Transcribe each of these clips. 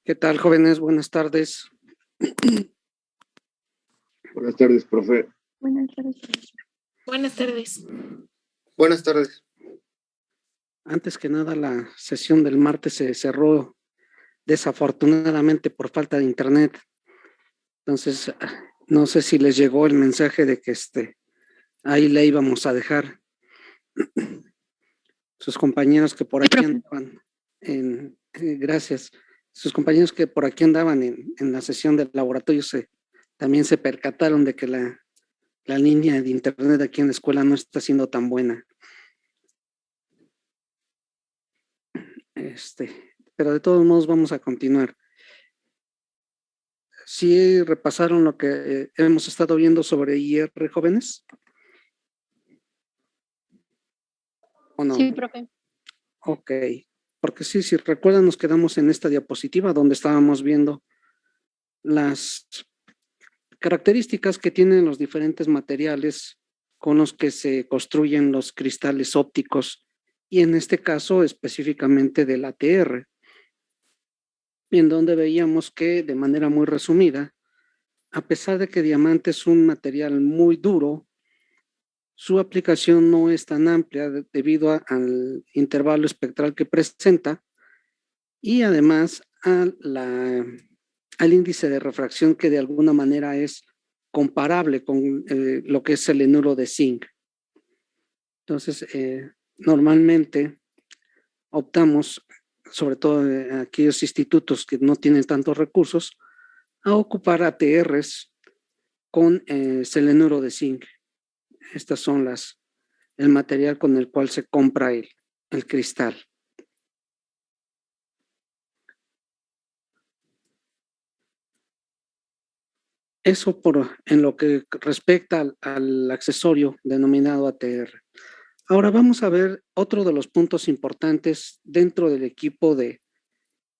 ¿Qué tal, jóvenes? Buenas tardes. Buenas tardes, profe. Buenas tardes, profesor. Buenas tardes. Buenas tardes. Antes que nada, la sesión del martes se cerró desafortunadamente por falta de internet. Entonces, no sé si les llegó el mensaje de que ahí la íbamos a dejar. Sus compañeros que por aquí andaban gracias. Sus compañeros que por aquí andaban en la sesión del laboratorio también se percataron de que la línea de internet aquí en la escuela no está siendo tan buena. Pero de todos modos vamos a continuar. ¿Sí repasaron lo que hemos estado viendo sobre IR, jóvenes? ¿O no? Sí, profe. Ok, porque sí, si recuerdan, nos quedamos en esta diapositiva donde estábamos viendo las características que tienen los diferentes materiales con los que se construyen los cristales ópticos y en este caso específicamente del ATR, en donde veíamos que de manera muy resumida, a pesar de que diamante es un material muy duro, su aplicación no es tan amplia debido al intervalo espectral que presenta y además al índice de refracción que de alguna manera es comparable con lo que es el enuro de zinc. Entonces, normalmente optamos, sobre todo en aquellos institutos que no tienen tantos recursos, a ocupar ATRs con selenuro de zinc. Estas son el material con el cual se compra el cristal. Eso en lo que respecta al accesorio denominado ATR. Ahora vamos a ver otro de los puntos importantes dentro del equipo de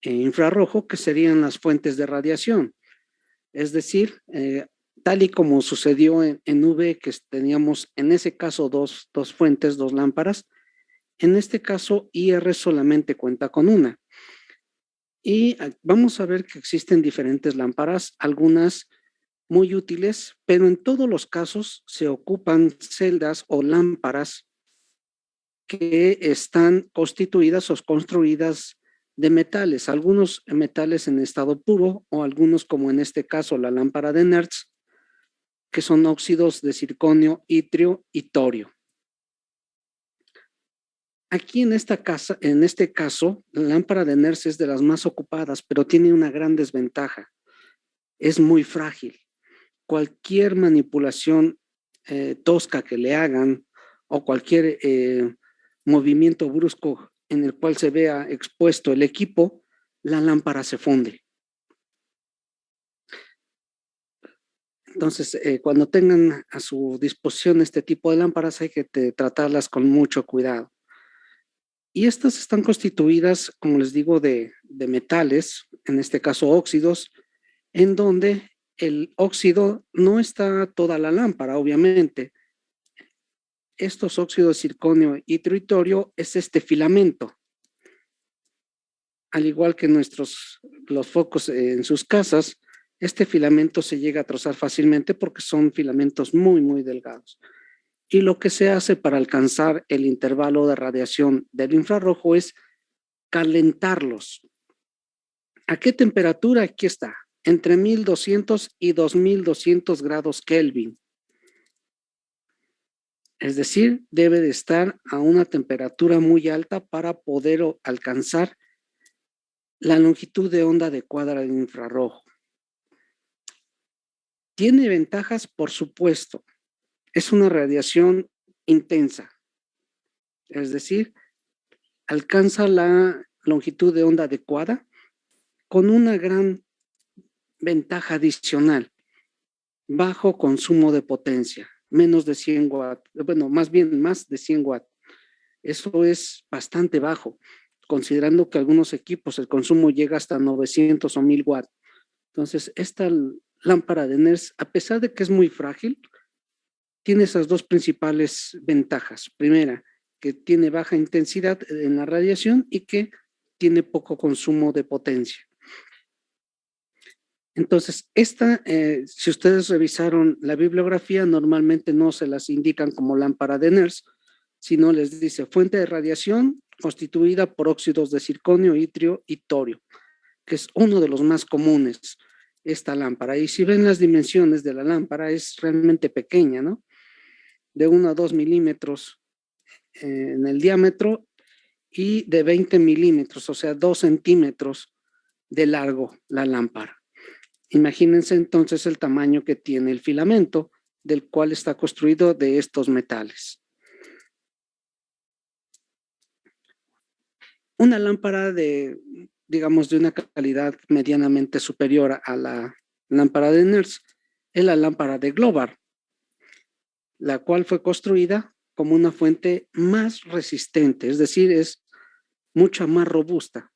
infrarrojo, que serían las fuentes de radiación. Es decir, tal y como sucedió en UV, que teníamos en ese caso dos fuentes, dos lámparas, en este caso IR solamente cuenta con una. Y vamos a ver que existen diferentes lámparas, algunas muy útiles, pero en todos los casos se ocupan celdas o lámparas que están constituidas o construidas de metales, algunos metales en estado puro o algunos como en este caso la lámpara de Nertz, que son óxidos de circonio, itrio y torio. Aquí en este caso, la lámpara de Nertz es de las más ocupadas, pero tiene una gran desventaja. Es muy frágil. Cualquier manipulación tosca que le hagan o cualquier movimiento brusco en el cual se vea expuesto el equipo, la lámpara se funde. Entonces, cuando tengan a su disposición este tipo de lámparas, hay que tratarlas con mucho cuidado. Y estas están constituidas, como les digo, de metales, en este caso óxidos, en donde el óxido no está toda la lámpara, obviamente. Estos óxidos de circonio y tritorio es este filamento. Al igual que los focos en sus casas, este filamento se llega a trozar fácilmente porque son filamentos muy, muy delgados. Y lo que se hace para alcanzar el intervalo de radiación del infrarrojo es calentarlos. ¿A qué temperatura? Aquí está, entre 1200 y 2200 grados Kelvin. Es decir, debe de estar a una temperatura muy alta para poder alcanzar la longitud de onda adecuada del infrarrojo. ¿Tiene ventajas? Por supuesto. Es una radiación intensa. Es decir, alcanza la longitud de onda adecuada con una gran ventaja adicional. Bajo consumo de potencia, menos de 100 watts. Bueno, más bien más de 100 watts. Eso es bastante bajo, considerando que algunos equipos el consumo llega hasta 900 o 1000 watts. Entonces, esta lámpara de Nertz, a pesar de que es muy frágil, tiene esas dos principales ventajas. Primera, que tiene baja intensidad en la radiación y que tiene poco consumo de potencia. Entonces, si ustedes revisaron la bibliografía, normalmente no se las indican como lámpara de Nernst, sino les dice fuente de radiación constituida por óxidos de circonio, itrio y torio, que es uno de los más comunes, esta lámpara. Y si ven las dimensiones de la lámpara, es realmente pequeña, ¿no? De 1 a 2 milímetros en el diámetro y de 20 milímetros, o sea, 2 centímetros de largo la lámpara. Imagínense entonces el tamaño que tiene el filamento, del cual está construido de estos metales. Una lámpara digamos, de una calidad medianamente superior a la lámpara de Nernst es la lámpara de Globar, la cual fue construida como una fuente más resistente, es decir, es mucho más robusta.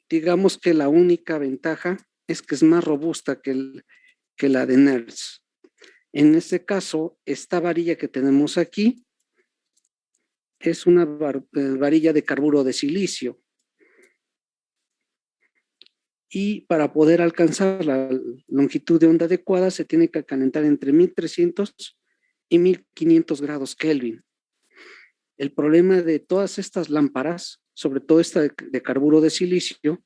Digamos que la única ventaja es que es más robusta que la de Nernst. En este caso, esta varilla que tenemos aquí es una varilla de carburo de silicio. Y para poder alcanzar la longitud de onda adecuada se tiene que calentar entre 1300 y 1500 grados Kelvin. El problema de todas estas lámparas, sobre todo esta de carburo de silicio,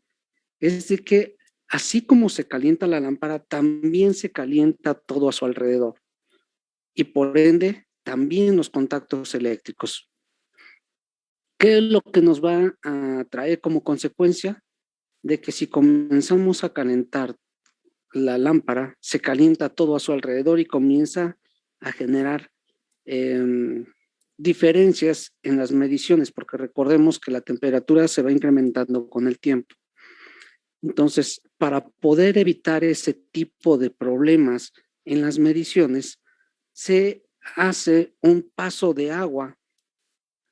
es de que así como se calienta la lámpara, también se calienta todo a su alrededor. Y por ende, también los contactos eléctricos. ¿Qué es lo que nos va a traer como consecuencia? De que si comenzamos a calentar la lámpara, se calienta todo a su alrededor y comienza a generar diferencias en las mediciones, porque recordemos que la temperatura se va incrementando con el tiempo. Entonces, para poder evitar ese tipo de problemas en las mediciones, se hace un paso de agua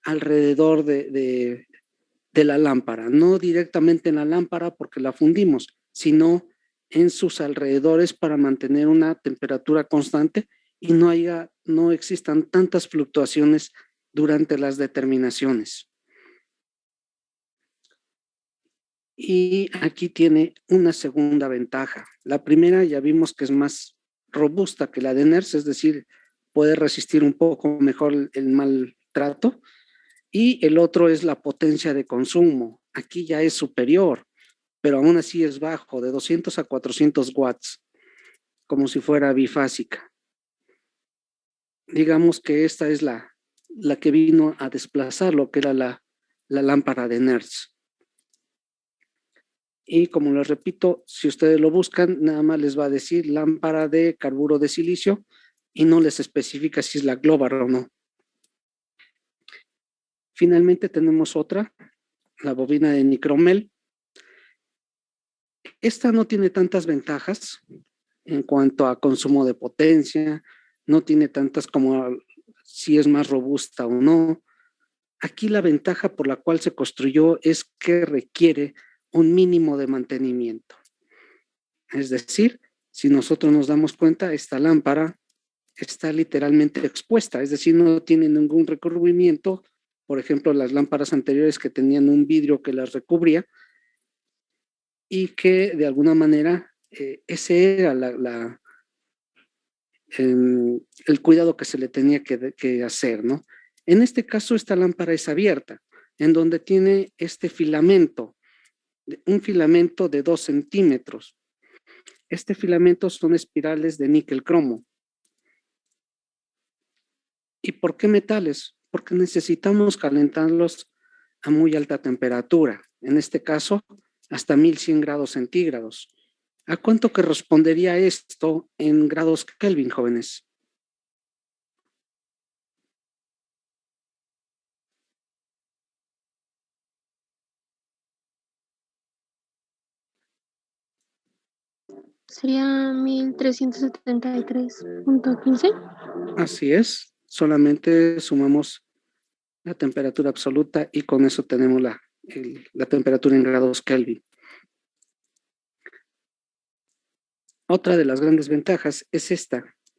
alrededor de la lámpara, no directamente en la lámpara porque la fundimos, sino en sus alrededores para mantener una temperatura constante y no existan tantas fluctuaciones durante las determinaciones. Y aquí tiene una segunda ventaja. La primera ya vimos que es más robusta que la de Nernst, es decir, puede resistir un poco mejor el maltrato. Y el otro es la potencia de consumo. Aquí ya es superior, pero aún así es bajo, de 200 a 400 watts, como si fuera bifásica. Digamos que esta es la que vino a desplazar lo que era la lámpara de Nernst. Y como les repito, si ustedes lo buscan, nada más les va a decir lámpara de carburo de silicio y no les especifica si es la Globar o no. Finalmente tenemos otra, la bobina de Nicromel. Esta no tiene tantas ventajas en cuanto a consumo de potencia, no tiene tantas como si es más robusta o no. Aquí la ventaja por la cual se construyó es que requiere un mínimo de mantenimiento. Es decir, si nosotros nos damos cuenta, esta lámpara está literalmente expuesta, es decir, no tiene ningún recubrimiento. Por ejemplo, las lámparas anteriores que tenían un vidrio que las recubría y que de alguna manera ese era el cuidado que se le tenía que hacer, ¿no? En este caso, esta lámpara es abierta, en donde tiene este filamento, un filamento de 2 centímetros. Este filamento son espirales de níquel cromo. ¿Y por qué metales? Porque necesitamos calentarlos a muy alta temperatura, en este caso hasta 1100 grados centígrados. ¿A cuánto que respondería esto en grados Kelvin, jóvenes? Sería 1373.15. Así es, solamente sumamos la temperatura absoluta y con eso tenemos la temperatura en grados Kelvin. Otra de las grandes ventajas es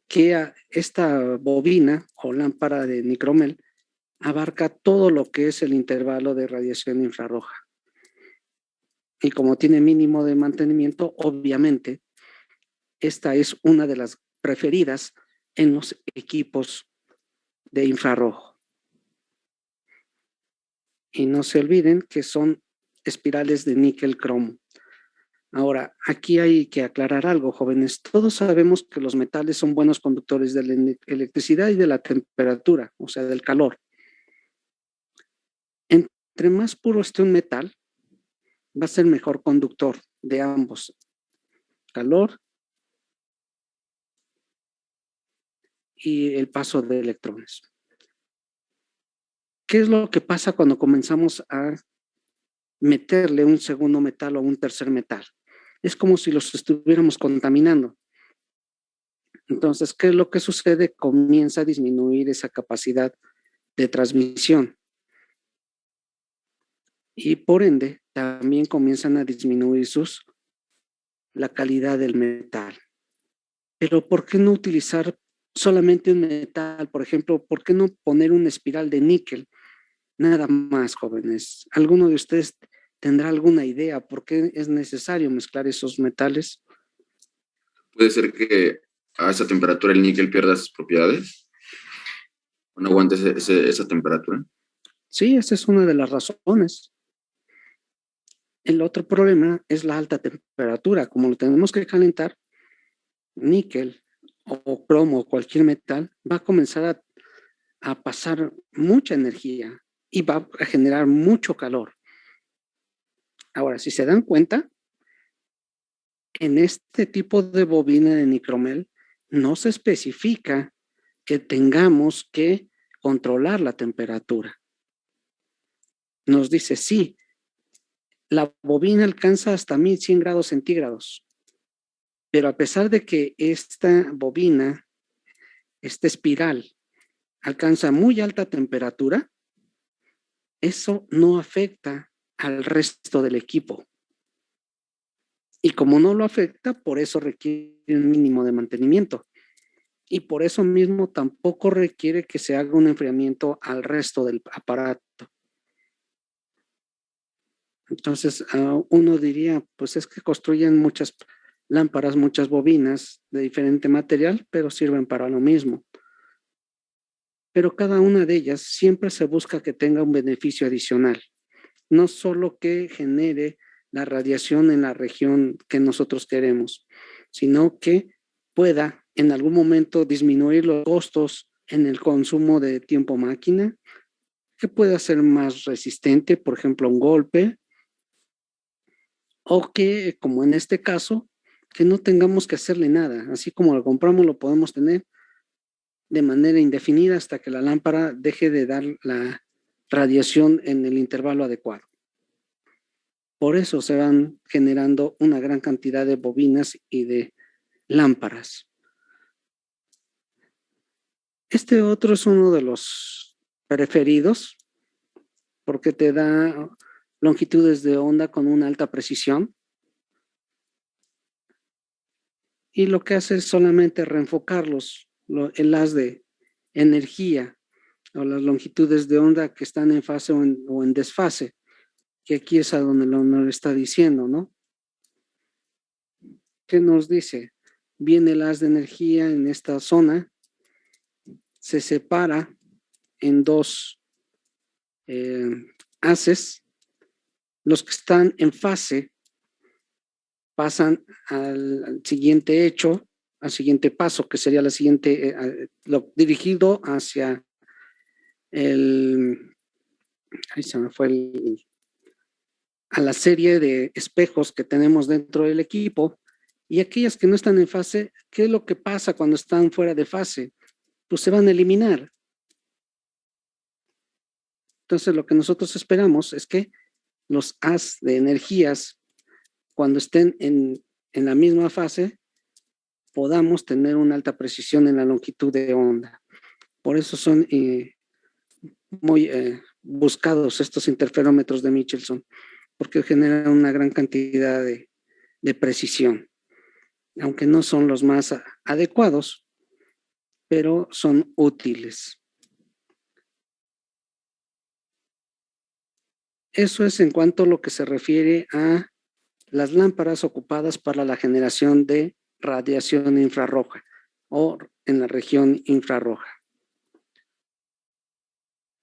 que esta bobina o lámpara de Nicromel abarca todo lo que es el intervalo de radiación infrarroja. y como tiene mínimo de mantenimiento, obviamente, esta es una de las preferidas en los equipos de infrarrojo. Y no se olviden que son espirales de níquel cromo. Ahora, aquí hay que aclarar algo, jóvenes. Todos sabemos que los metales son buenos conductores de la electricidad y de la temperatura, o sea, del calor. Entre más puro esté un metal, va a ser mejor conductor de ambos, calor y el paso de electrones. ¿Qué es lo que pasa cuando comenzamos a meterle un segundo metal o un tercer metal? Es como si los estuviéramos contaminando. Entonces, ¿qué es lo que sucede? Comienza a disminuir esa capacidad de transmisión. Y por ende, también comienzan a disminuir la calidad del metal. Pero ¿por qué no utilizar solamente un metal? Por ejemplo, ¿por qué no poner una espiral de níquel? Nada más, jóvenes. ¿Alguno de ustedes tendrá alguna idea por qué es necesario mezclar esos metales? Puede ser que a esa temperatura el níquel pierda sus propiedades. ¿O no aguante esa temperatura? Sí, esa es una de las razones. El otro problema es la alta temperatura. Como lo tenemos que calentar, níquel o cromo o cualquier metal va a comenzar a pasar mucha energía y va a generar mucho calor. Ahora, si se dan cuenta, en este tipo de bobina de nicromel no se especifica que tengamos que controlar la temperatura. Nos dice, sí, la bobina alcanza hasta 1100 grados centígrados, pero a pesar de que esta bobina, esta espiral, alcanza muy alta temperatura, eso no afecta al resto del equipo. Y como no lo afecta, por eso requiere un mínimo de mantenimiento. Y por eso mismo tampoco requiere que se haga un enfriamiento al resto del aparato. Entonces, uno diría, pues es que construyen muchas lámparas, muchas bobinas de diferente material, pero sirven para lo mismo. Pero cada una de ellas siempre se busca que tenga un beneficio adicional, no solo que genere la radiación en la región que nosotros queremos, sino que pueda en algún momento disminuir los costos en el consumo de tiempo máquina, que pueda ser más resistente, por ejemplo, a un golpe, o que, como en este caso, que no tengamos que hacerle nada. Así como lo compramos, lo podemos tener de manera indefinida hasta que la lámpara deje de dar la radiación en el intervalo adecuado. Por eso se van generando una gran cantidad de bobinas y de lámparas. Este otro es uno de los preferidos porque te da longitudes de onda con una alta precisión. Y lo que hace es solamente reenfocarlos, el haz de energía o las longitudes de onda que están en fase o en desfase, que aquí es a donde nos está diciendo, ¿no? ¿Qué nos dice? Viene el haz de energía en esta zona, se separa en dos haces. Los que están en fase pasan al siguiente hecho, al siguiente paso, que sería la siguiente, lo dirigido hacia ahí se me fue a la serie de espejos que tenemos dentro del equipo. Y aquellas que no están en fase, ¿qué es lo que pasa cuando están fuera de fase? Pues se van a eliminar. Entonces lo que nosotros esperamos es que los haz de energías, cuando estén en la misma fase, podamos tener una alta precisión en la longitud de onda. Por eso son muy buscados estos interferómetros de Michelson, porque generan una gran cantidad de precisión, aunque no son los más adecuados, pero son útiles. Eso es en cuanto a lo que se refiere a las lámparas ocupadas para la generación de radiación infrarroja o en la región infrarroja.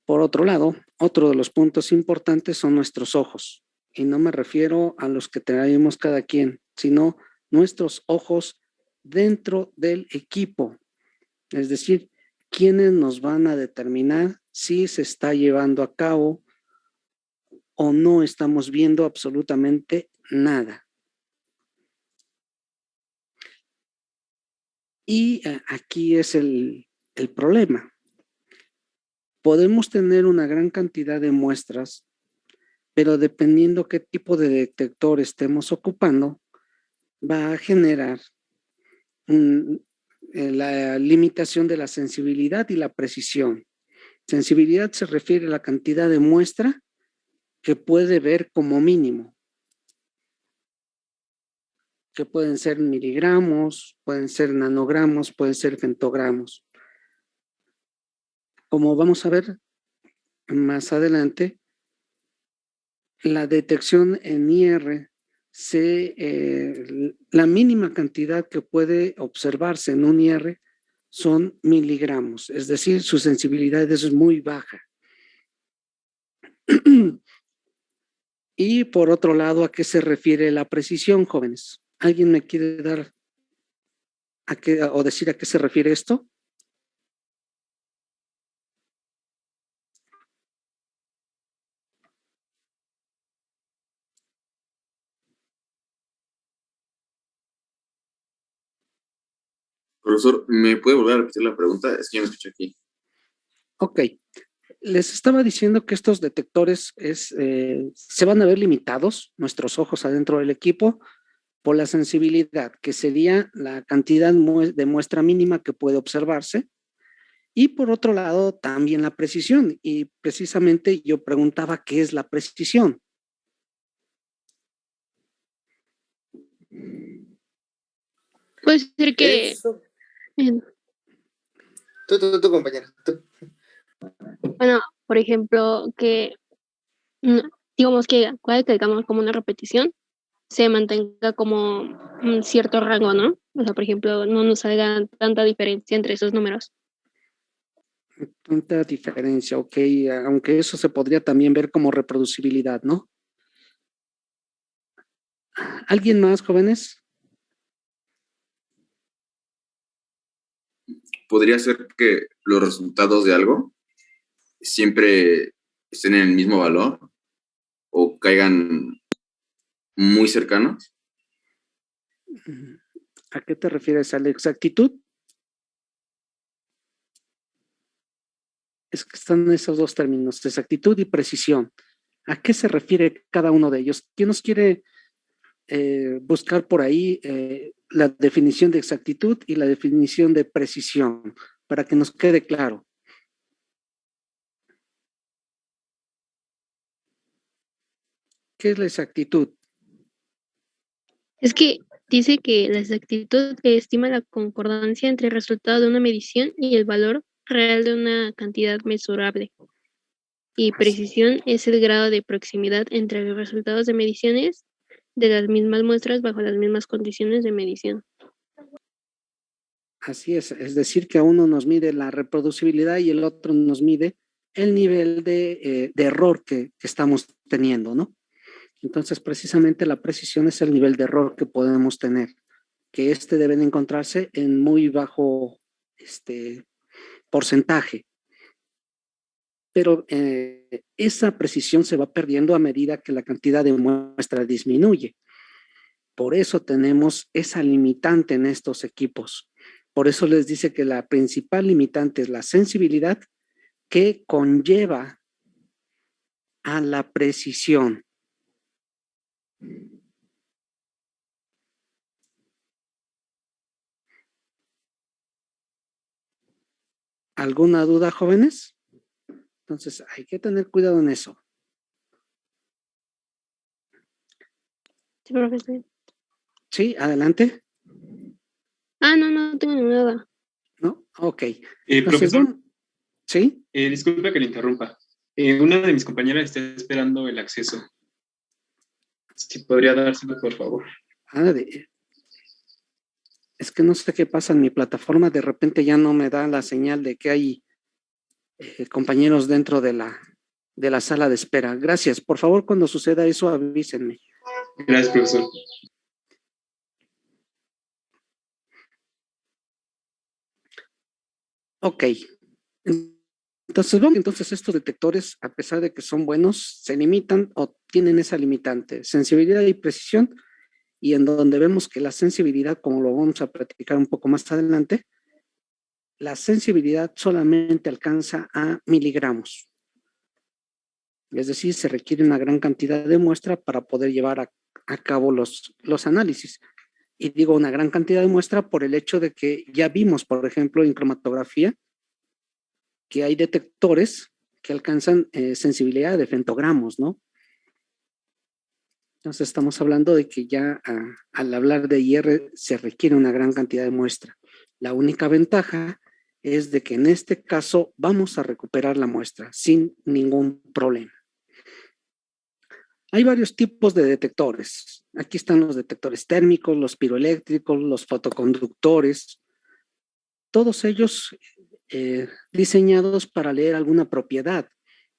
Por otro lado, otro de los puntos importantes son nuestros ojos. Y no me refiero a los que traemos cada quien, sino nuestros ojos dentro del equipo. Es decir, quiénes nos van a determinar si se está llevando a cabo o no estamos viendo absolutamente nada. Y aquí es el problema. Podemos tener una gran cantidad de muestras, pero dependiendo qué tipo de detector estemos ocupando, va a generar la limitación de la sensibilidad y la precisión. Sensibilidad se refiere a la cantidad de muestra que puede ver como mínimo, que pueden ser miligramos, pueden ser nanogramos, pueden ser femtogramos. Como vamos a ver más adelante, la detección en IR, la mínima cantidad que puede observarse en un IR son miligramos, es decir, su sensibilidad es muy baja. Y por otro lado, ¿a qué se refiere la precisión, jóvenes? ¿Alguien me quiere dar o decir a qué se refiere esto? Profesor, ¿me puede volver a repetir la pregunta? Es que yo no escuché aquí. Ok. Les estaba diciendo que estos detectores se van a ver limitados, nuestros ojos adentro del equipo, por la sensibilidad, que sería la cantidad de muestra mínima que puede observarse, y por otro lado también la precisión, y precisamente yo preguntaba qué es la precisión. Puede ser que... Eso. Tú, compañera. Tú. Bueno, por ejemplo, que digamos que cada que hagamos como una repetición, se mantenga como un cierto rango, ¿no? O sea, por ejemplo, no nos salga tanta diferencia entre esos números. Tanta diferencia, ok, aunque eso se podría también ver como reproducibilidad, ¿no? ¿Alguien más, jóvenes? ¿Podría ser que los resultados de algo siempre estén en el mismo valor o caigan muy cercanos? ¿A qué te refieres? ¿A la exactitud? Es que están esos dos términos, exactitud y precisión. ¿A qué se refiere cada uno de ellos? ¿Quién nos quiere buscar por ahí la definición de exactitud y la definición de precisión para que nos quede claro? ¿Qué es la exactitud? Es que dice que la exactitud estima la concordancia entre el resultado de una medición y el valor real de una cantidad mesurable. Y precisión es el grado de proximidad entre los resultados de mediciones de las mismas muestras bajo las mismas condiciones de medición. Así es decir, que a uno nos mide la reproducibilidad y el otro nos mide el nivel de error que estamos teniendo, ¿no? Entonces, precisamente la precisión es el nivel de error que podemos tener, que debe de encontrarse en muy bajo porcentaje. Pero esa precisión se va perdiendo a medida que la cantidad de muestra disminuye. Por eso tenemos esa limitante en estos equipos. Por eso les dice que la principal limitante es la sensibilidad que conlleva a la precisión. ¿Alguna duda, jóvenes? Entonces, hay que tener cuidado en eso. Sí, profesor. Sí, adelante. No tengo ninguna duda. ¿No? Ok. Entonces, profesor, ¿sí? Disculpe que le interrumpa. Una de mis compañeras está esperando el acceso. Si podría dárselo, por favor. Es que no sé qué pasa en mi plataforma, de repente ya no me da la señal de que hay compañeros dentro de la sala de espera. Gracias. Por favor, cuando suceda eso, avísenme. Gracias, profesor. Ok. Entonces estos detectores, a pesar de que son buenos, se limitan o tienen esa limitante, sensibilidad y precisión, y en donde vemos que la sensibilidad, como lo vamos a platicar un poco más adelante, la sensibilidad solamente alcanza a miligramos. Es decir, se requiere una gran cantidad de muestra para poder llevar a cabo los análisis. Y digo una gran cantidad de muestra por el hecho de que ya vimos, por ejemplo, en cromatografía, que hay detectores que alcanzan sensibilidad de femtogramos, ¿no? Entonces estamos hablando de que ya al hablar de IR se requiere una gran cantidad de muestra. La única ventaja es de que en este caso vamos a recuperar la muestra sin ningún problema. Hay varios tipos de detectores. Aquí están los detectores térmicos, los piroeléctricos, los fotoconductores, todos ellos diseñados para leer alguna propiedad,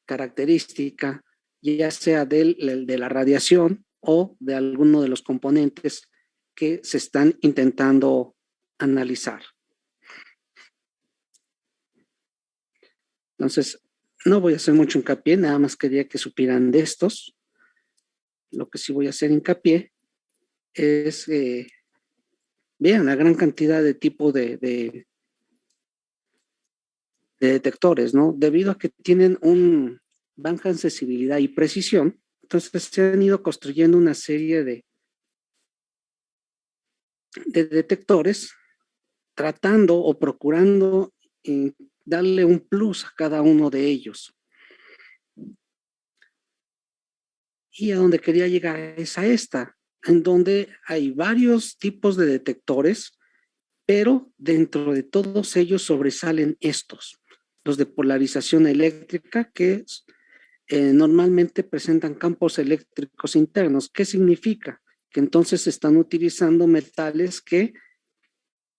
característica, ya sea de la radiación o de alguno de los componentes que se están intentando analizar. Entonces, no voy a hacer mucho hincapié, nada más quería que supieran de estos. Lo que sí voy a hacer hincapié es, vean la gran cantidad de tipo de detectores, ¿no? Debido a que tienen baja sensibilidad y precisión, entonces se han ido construyendo una serie de detectores tratando o procurando darle un plus a cada uno de ellos. Y a donde quería llegar es a esta, en donde hay varios tipos de detectores, pero dentro de todos ellos sobresalen estos, los de polarización eléctrica, que normalmente presentan campos eléctricos internos. ¿Qué significa? Que entonces están utilizando metales que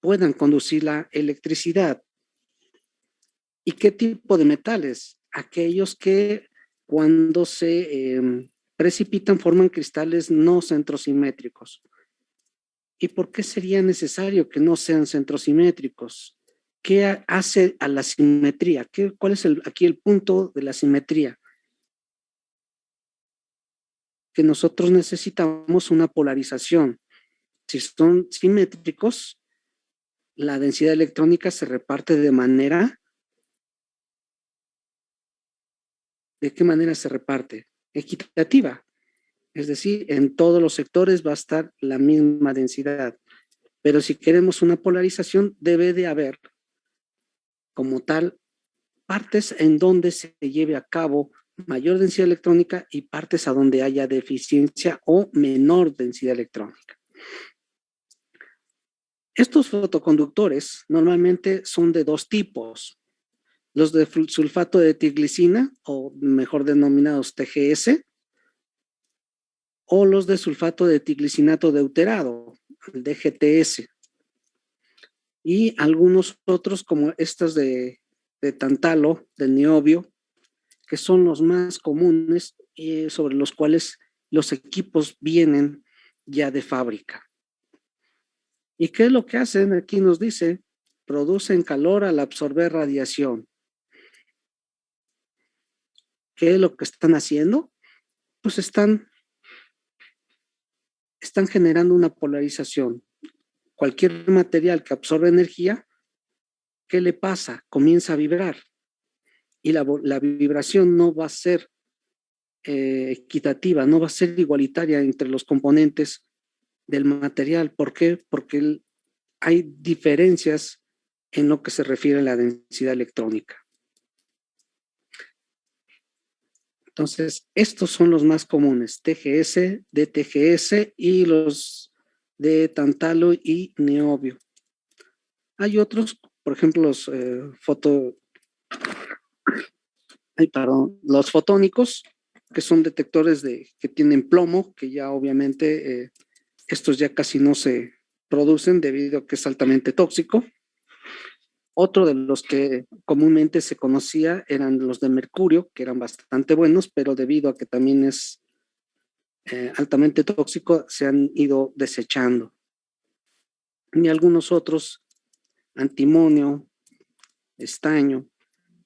puedan conducir la electricidad. ¿Y qué tipo de metales? Aquellos que cuando se precipitan forman cristales no centrosimétricos. ¿Y por qué sería necesario que no sean centrosimétricos? ¿Qué hace a la simetría? ¿Cuál es aquí el punto de la simetría? Que nosotros necesitamos una polarización. Si son simétricos, la densidad electrónica se reparte ¿de qué manera se reparte? Equitativa. Es decir, en todos los sectores va a estar la misma densidad. Pero si queremos una polarización, debe de haber, como tal, partes en donde se lleve a cabo mayor densidad electrónica y partes a donde haya deficiencia o menor densidad electrónica. Estos fotoconductores normalmente son de dos tipos. Los de sulfato de triglicina, o mejor denominados TGS, o los de sulfato de triglicinato deuterado, el DGTS. Y algunos otros como estos de tantalo, de niobio, que son los más comunes sobre los cuales los equipos vienen ya de fábrica. ¿Y qué es lo que hacen? Aquí nos dice, producen calor al absorber radiación. ¿Qué es lo que están haciendo? Pues están generando una polarización. Cualquier material que absorbe energía, ¿qué le pasa? Comienza a vibrar. Y la vibración no va a ser equitativa, no va a ser igualitaria entre los componentes del material. ¿Por qué? Porque hay diferencias en lo que se refiere a la densidad electrónica. Entonces, estos son los más comunes, TGS, DTGS y los de tantalo y niobio. Hay otros, por ejemplo, los los fotónicos, que son detectores que tienen plomo, que ya obviamente estos ya casi no se producen debido a que es altamente tóxico. Otro de los que comúnmente se conocía eran los de mercurio, que eran bastante buenos, pero debido a que también es altamente tóxico, se han ido desechando. Y algunos otros, antimonio, estaño,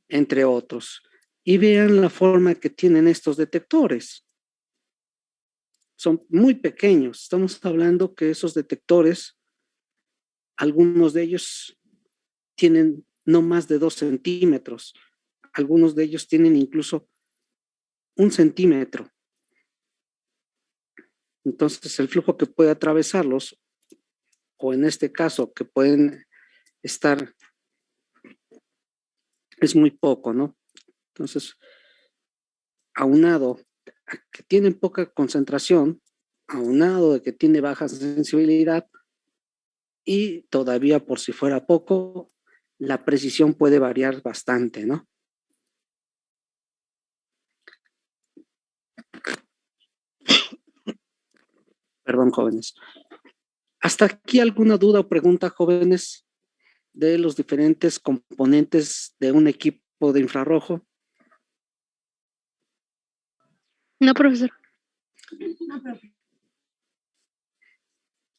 entre otros. Y vean la forma que tienen estos detectores. Son muy pequeños. Estamos hablando que esos detectores, algunos de ellos tienen no más de 2 centímetros. Algunos de ellos tienen incluso 1 centímetro. Entonces, el flujo que puede atravesarlos, o en este caso, que pueden estar, es muy poco, ¿no? Entonces, aunado a que tienen poca concentración, aunado de que tiene baja sensibilidad, y todavía por si fuera poco, la precisión puede variar bastante, ¿no? Perdón, jóvenes. ¿Hasta aquí alguna duda o pregunta, jóvenes, de los diferentes componentes de un equipo de infrarrojo? No, profesor.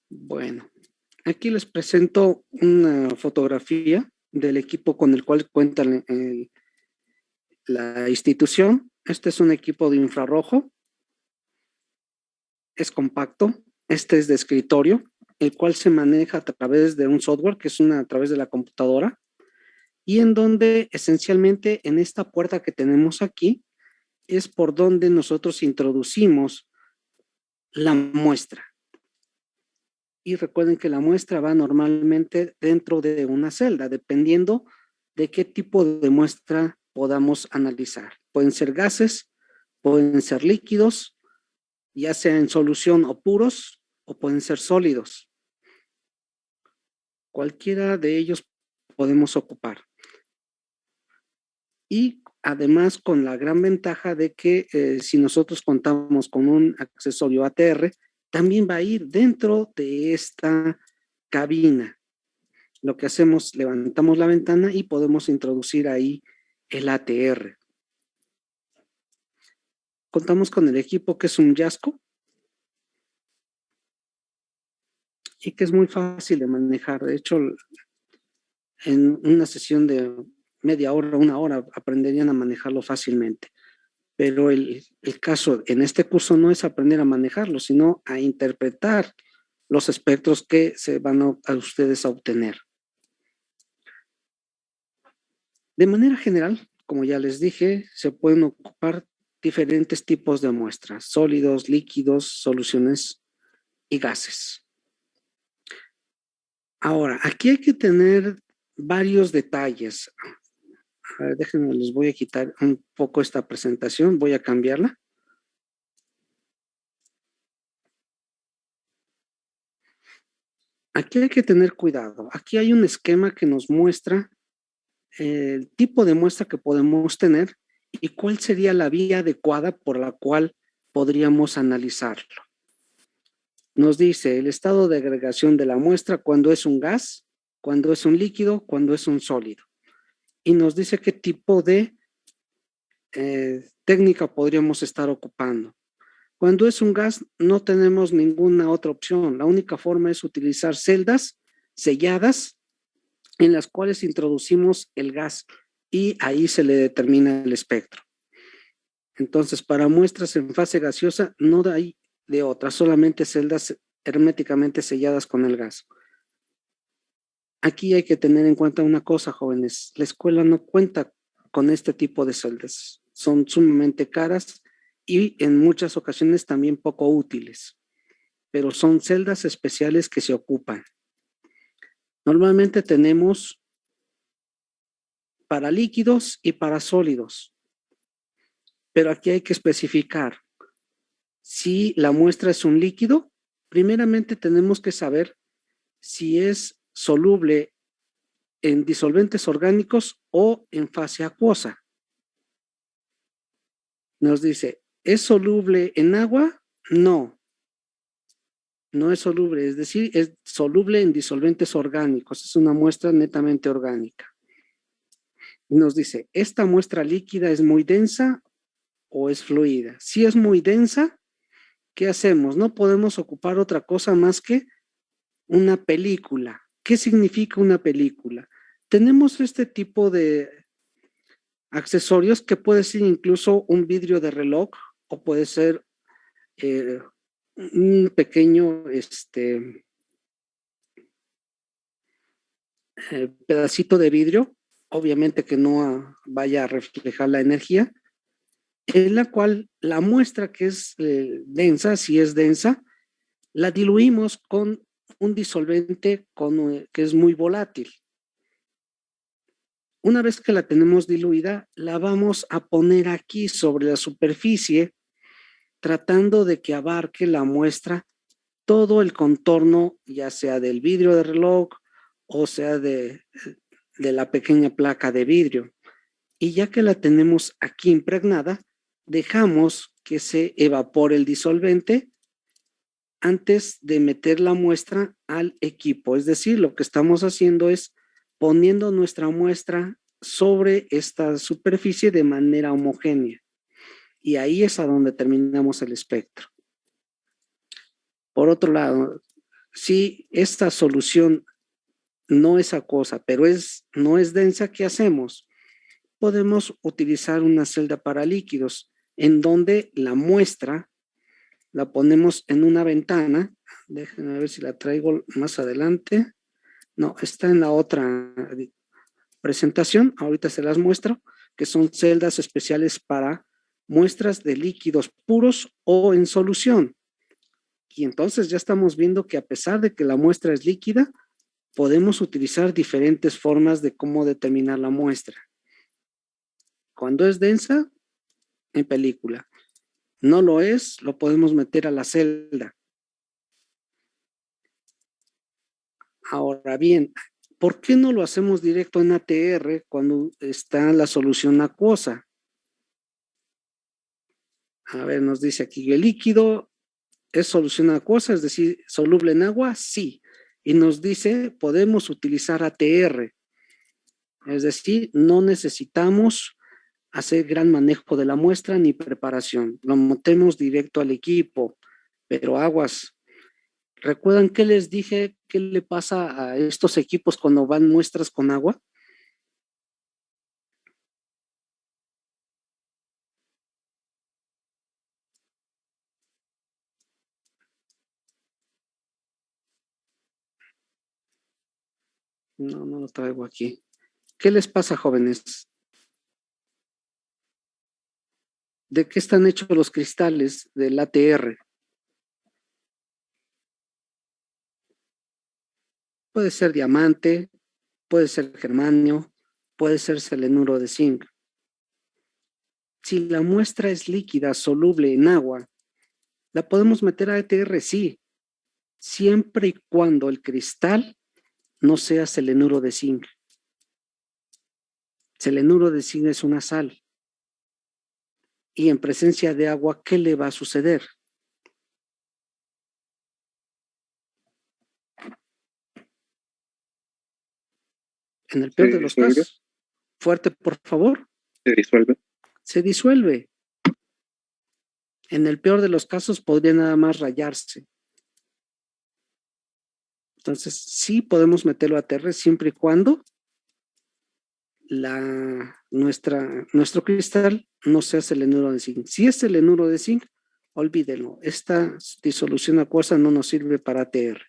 Bueno, aquí les presento una fotografía del equipo con el cual cuenta la institución. Este es un equipo de infrarrojo. Es compacto. Este es de escritorio, el cual se maneja a través de un software que es a través de la computadora, y en donde esencialmente en esta puerta que tenemos aquí es por donde nosotros introducimos la muestra. Y recuerden que la muestra va normalmente dentro de una celda, dependiendo de qué tipo de muestra podamos analizar. Pueden ser gases, pueden ser líquidos, ya sea en solución o puros, o pueden ser sólidos. Cualquiera de ellos podemos ocupar. Y además con la gran ventaja de que si nosotros contamos con un accesorio ATR, también va a ir dentro de esta cabina. Lo que hacemos, levantamos la ventana y podemos introducir ahí el ATR. Contamos con el equipo que es un Yasco y que es muy fácil de manejar. De hecho, en una sesión de media hora, 1 hora, aprenderían a manejarlo fácilmente. Pero el caso en este curso no es aprender a manejarlo, sino a interpretar los espectros que se van a ustedes a obtener. De manera general, como ya les dije, se pueden ocupar diferentes tipos de muestras: sólidos, líquidos, soluciones y gases. Ahora, aquí hay que tener varios detalles. A ver, déjenme, les voy a quitar un poco esta presentación, voy a cambiarla. Aquí hay que tener cuidado. Aquí hay un esquema que nos muestra el tipo de muestra que podemos tener y cuál sería la vía adecuada por la cual podríamos analizarlo. Nos dice el estado de agregación de la muestra cuando es un gas, cuando es un líquido, cuando es un sólido. Y nos dice qué tipo de técnica podríamos estar ocupando. Cuando es un gas no tenemos ninguna otra opción. La única forma es utilizar celdas selladas en las cuales introducimos el gas y ahí se le determina el espectro. Entonces, para muestras en fase gaseosa no hay de otra, solamente celdas herméticamente selladas con el gas. Aquí hay que tener en cuenta una cosa, jóvenes. La escuela no cuenta con este tipo de celdas. Son sumamente caras y en muchas ocasiones también poco útiles, pero son celdas especiales que se ocupan. Normalmente tenemos para líquidos y para sólidos, pero aquí hay que especificar. Si la muestra es un líquido, primeramente tenemos que saber si es soluble en disolventes orgánicos o en fase acuosa. Nos dice, ¿Es soluble en agua? No, no es soluble, es decir, es soluble en disolventes orgánicos, es una muestra netamente orgánica. Y nos dice, ¿esta muestra líquida es muy densa o es fluida? Si es muy densa, ¿qué hacemos? No podemos ocupar otra cosa más que una película. ¿Qué significa una película? Tenemos este tipo de accesorios que puede ser incluso un vidrio de reloj o puede ser un pequeño pedacito de vidrio, obviamente que no vaya a reflejar la energía, en la cual la muestra que es densa, si es densa, la diluimos con un disolvente que es muy volátil. Una vez que la tenemos diluida, la vamos a poner aquí sobre la superficie, tratando de que abarque la muestra todo el contorno, ya sea del vidrio de reloj o sea de la pequeña placa de vidrio. Y ya que la tenemos aquí impregnada, dejamos que se evapore el disolvente antes de meter la muestra al equipo. Es decir, lo que estamos haciendo es poniendo nuestra muestra sobre esta superficie de manera homogénea. Y ahí es a donde terminamos el espectro. Por otro lado, si esta solución no es acuosa, pero no es densa, ¿qué hacemos? Podemos utilizar una celda para líquidos, en donde la muestra la ponemos en una ventana. Déjenme ver si la traigo más adelante. No, está en la otra presentación. Ahorita se las muestro, que son celdas especiales para muestras de líquidos puros o en solución. Y entonces ya estamos viendo que a pesar de que la muestra es líquida, podemos utilizar diferentes formas de cómo determinar la muestra. Cuando es densa, en película. No lo es, lo podemos meter a la celda. Ahora bien, ¿por qué no lo hacemos directo en ATR cuando está la solución acuosa? A ver, nos dice aquí, ¿el líquido es solución acuosa, es decir, soluble en agua? Sí. Y nos dice, podemos utilizar ATR. Es decir, no necesitamos hacer gran manejo de la muestra ni preparación. Lo metemos directo al equipo, pero aguas. ¿Recuerdan qué les dije? ¿Qué le pasa a estos equipos cuando van muestras con agua? No, no lo traigo aquí. ¿Qué les pasa, jóvenes? ¿De qué están hechos los cristales del ATR? Puede ser diamante, puede ser germanio, puede ser selenuro de zinc. Si la muestra es líquida, soluble en agua, ¿la podemos meter a ATR? Sí, siempre y cuando el cristal no sea selenuro de zinc. Selenuro de zinc es una sal. Y en presencia de agua, ¿qué le va a suceder? En el peor de los casos, fuerte, por favor. Se disuelve. Se disuelve. En el peor de los casos, podría nada más rayarse. Entonces, sí podemos meterlo a ATR siempre y cuando nuestro cristal no sea selenuro de zinc. Si es selenuro de zinc, olvídenlo. Esta disolución acuosa no nos sirve para ATR.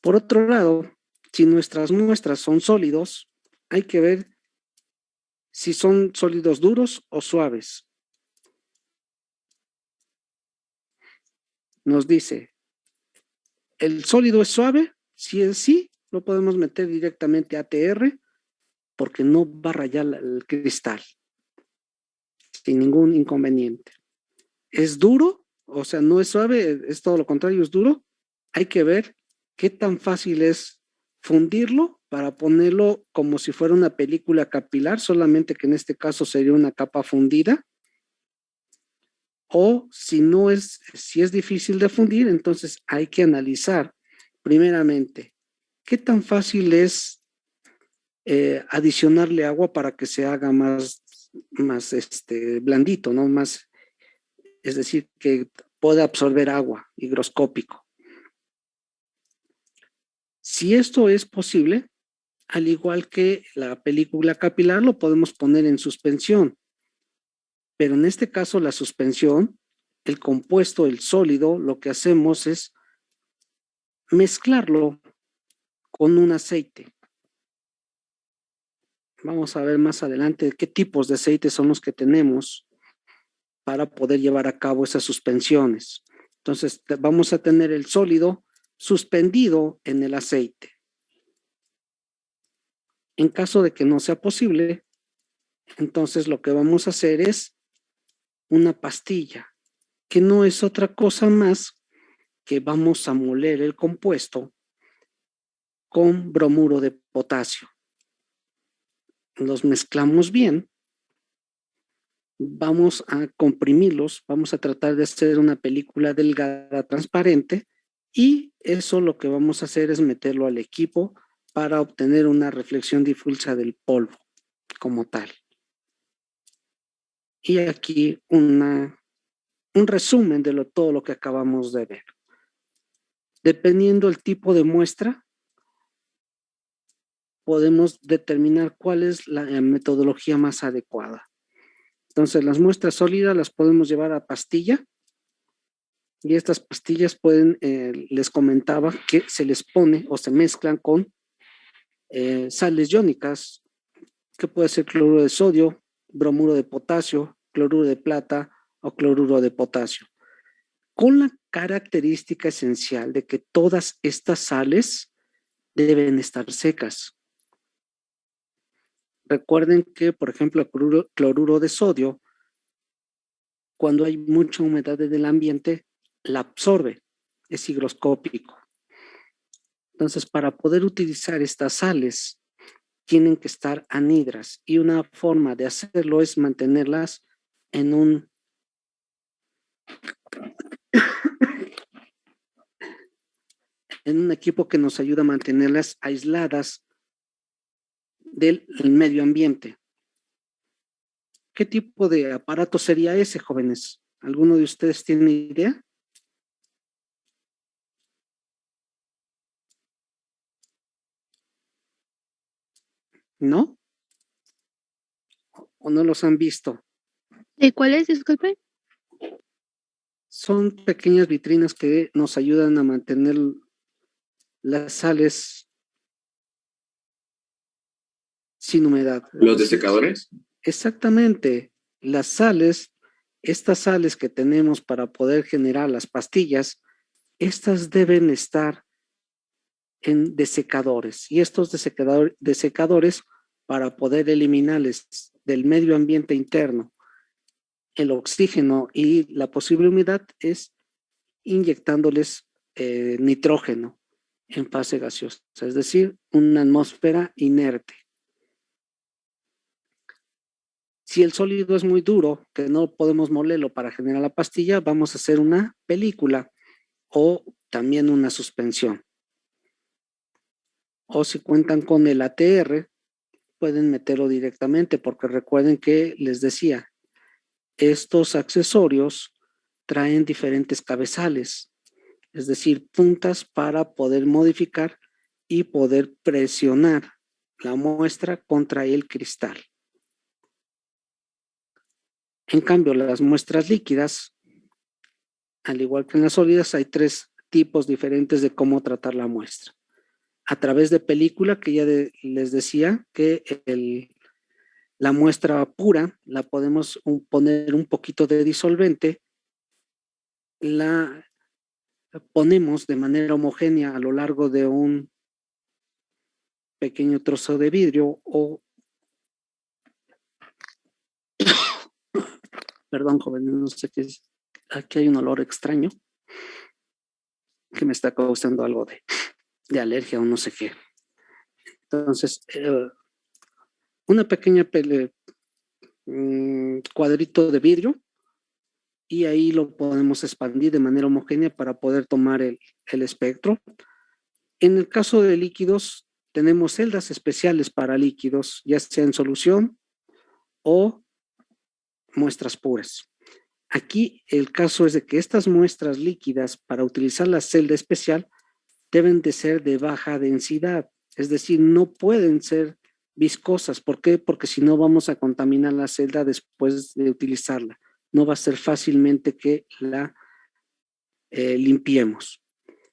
Por otro lado, si nuestras muestras son sólidos, hay que ver si son sólidos duros o suaves. Nos dice, ¿el sólido es suave? Si es sí, lo podemos meter directamente a ATR porque no va a rayar el cristal sin ningún inconveniente. ¿Es duro? O sea, no es suave, es todo lo contrario, es duro. Hay que ver qué tan fácil es fundirlo para ponerlo como si fuera una película capilar, solamente que en este caso sería una capa fundida. O si es difícil de fundir, entonces hay que analizar primeramente qué tan fácil es adicionarle agua para que se haga más blandito, ¿no? Es decir, que pueda absorber agua, higroscópico. Si esto es posible, al igual que la película capilar, lo podemos poner en suspensión. Pero en este caso, la suspensión, el compuesto, el sólido, lo que hacemos es mezclarlo con un aceite. Vamos a ver más adelante qué tipos de aceites son los que tenemos para poder llevar a cabo esas suspensiones. Entonces, vamos a tener el sólido suspendido en el aceite. En caso de que no sea posible, entonces lo que vamos a hacer es una pastilla, que no es otra cosa más que vamos a moler el compuesto con bromuro de potasio. Los mezclamos bien, vamos a comprimirlos, vamos a tratar de hacer una película delgada, transparente, y eso lo que vamos a hacer es meterlo al equipo para obtener una reflexión difusa del polvo como tal. Y aquí un resumen de todo lo que acabamos de ver. Dependiendo del tipo de muestra, podemos determinar cuál es la metodología más adecuada. Entonces, las muestras sólidas las podemos llevar a pastilla, y estas pastillas les comentaba que se les pone o se mezclan con sales iónicas, que puede ser cloruro de sodio, bromuro de potasio, cloruro de plata o cloruro de potasio, con la característica esencial de que todas estas sales deben estar secas. Recuerden que, por ejemplo, el cloruro de sodio, cuando hay mucha humedad en el ambiente, la absorbe, es higroscópico. Entonces, para poder utilizar estas sales, tienen que estar anhidras, y una forma de hacerlo es mantenerlas en un equipo que nos ayuda a mantenerlas aisladas del medio ambiente. ¿Qué tipo de aparato sería ese, jóvenes? ¿Alguno de ustedes tiene idea? ¿No? ¿O no los han visto? ¿De cuáles, disculpe? Son pequeñas vitrinas que nos ayudan a mantener las sales sin humedad. ¿Los desecadores? Exactamente. Las sales, estas sales que tenemos para poder generar las pastillas, estas deben estar en desecadores, y estos desecadores, para poder eliminarles del medio ambiente interno el oxígeno y la posible humedad, es inyectándoles nitrógeno en fase gaseosa, es decir, una atmósfera inerte. Si el sólido es muy duro, que no podemos molerlo para generar la pastilla, vamos a hacer una película o también una suspensión. O si cuentan con el ATR, pueden meterlo directamente, porque recuerden que les decía, estos accesorios traen diferentes cabezales, es decir, puntas para poder modificar y poder presionar la muestra contra el cristal. En cambio, las muestras líquidas, al igual que en las sólidas, hay 3 tipos diferentes de cómo tratar la muestra. A través de película, que ya les decía que la muestra pura la podemos poner un poquito de disolvente, la ponemos de manera homogénea a lo largo de un pequeño trozo de vidrio o perdón, jóvenes, no sé qué es. Aquí hay un olor extraño que me está causando algo de alergia o no sé qué. Entonces, una pequeña cuadrito de vidrio y ahí lo podemos expandir de manera homogénea para poder tomar el espectro. En el caso de líquidos, tenemos celdas especiales para líquidos, ya sea en solución o muestras puras. Aquí el caso es de que estas muestras líquidas, para utilizar la celda especial, deben de ser de baja densidad, es decir, no pueden ser viscosas. ¿Por qué? Porque si no vamos a contaminar la celda después de utilizarla. No va a ser fácilmente que la limpiemos.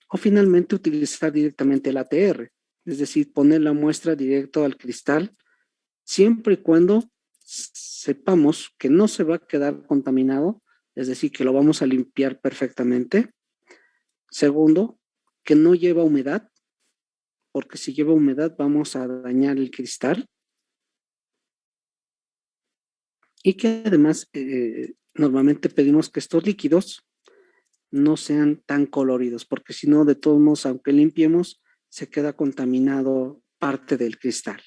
O finalmente utilizar directamente el ATR, es decir, poner la muestra directo al cristal, siempre y cuando sepamos que no se va a quedar contaminado, es decir, que lo vamos a limpiar perfectamente. Segundo, que no lleva humedad, porque si lleva humedad vamos a dañar el cristal. Y que además normalmente pedimos que estos líquidos no sean tan coloridos, porque si no, de todos modos, aunque limpiemos, se queda contaminado parte del cristal.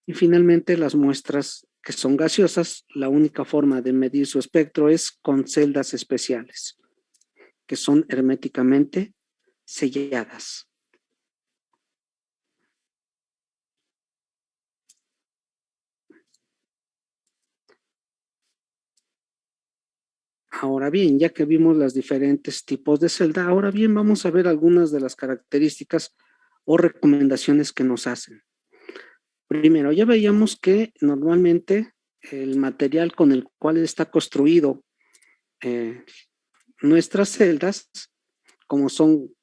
Y finalmente, las muestras que son gaseosas, la única forma de medir su espectro es con celdas especiales, que son herméticamente selladas. Ahora bien, ya que vimos los diferentes tipos de celda, ahora bien vamos a ver algunas de las características o recomendaciones que nos hacen. Primero, ya veíamos que normalmente el material con el cual está construido nuestras celdas, como son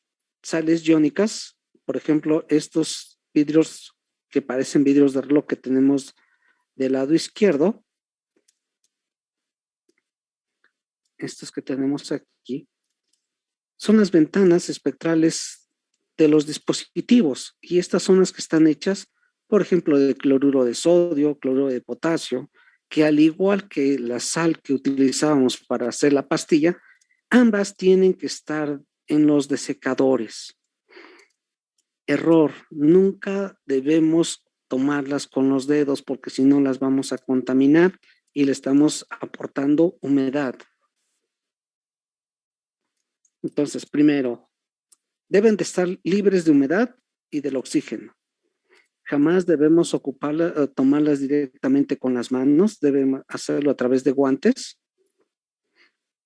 sales iónicas, por ejemplo, estos vidrios que parecen vidrios de reloj que tenemos del lado izquierdo, estos que tenemos aquí, son las ventanas espectrales de los dispositivos y estas son las que están hechas, por ejemplo, de cloruro de sodio, cloruro de potasio, que al igual que la sal que utilizábamos para hacer la pastilla, ambas tienen que estar en los desecadores. Error, nunca debemos tomarlas con los dedos porque si no las vamos a contaminar y le estamos aportando humedad. Entonces, primero, deben de estar libres de humedad y del oxígeno. Jamás debemos tomarlas directamente con las manos, debemos hacerlo a través de guantes.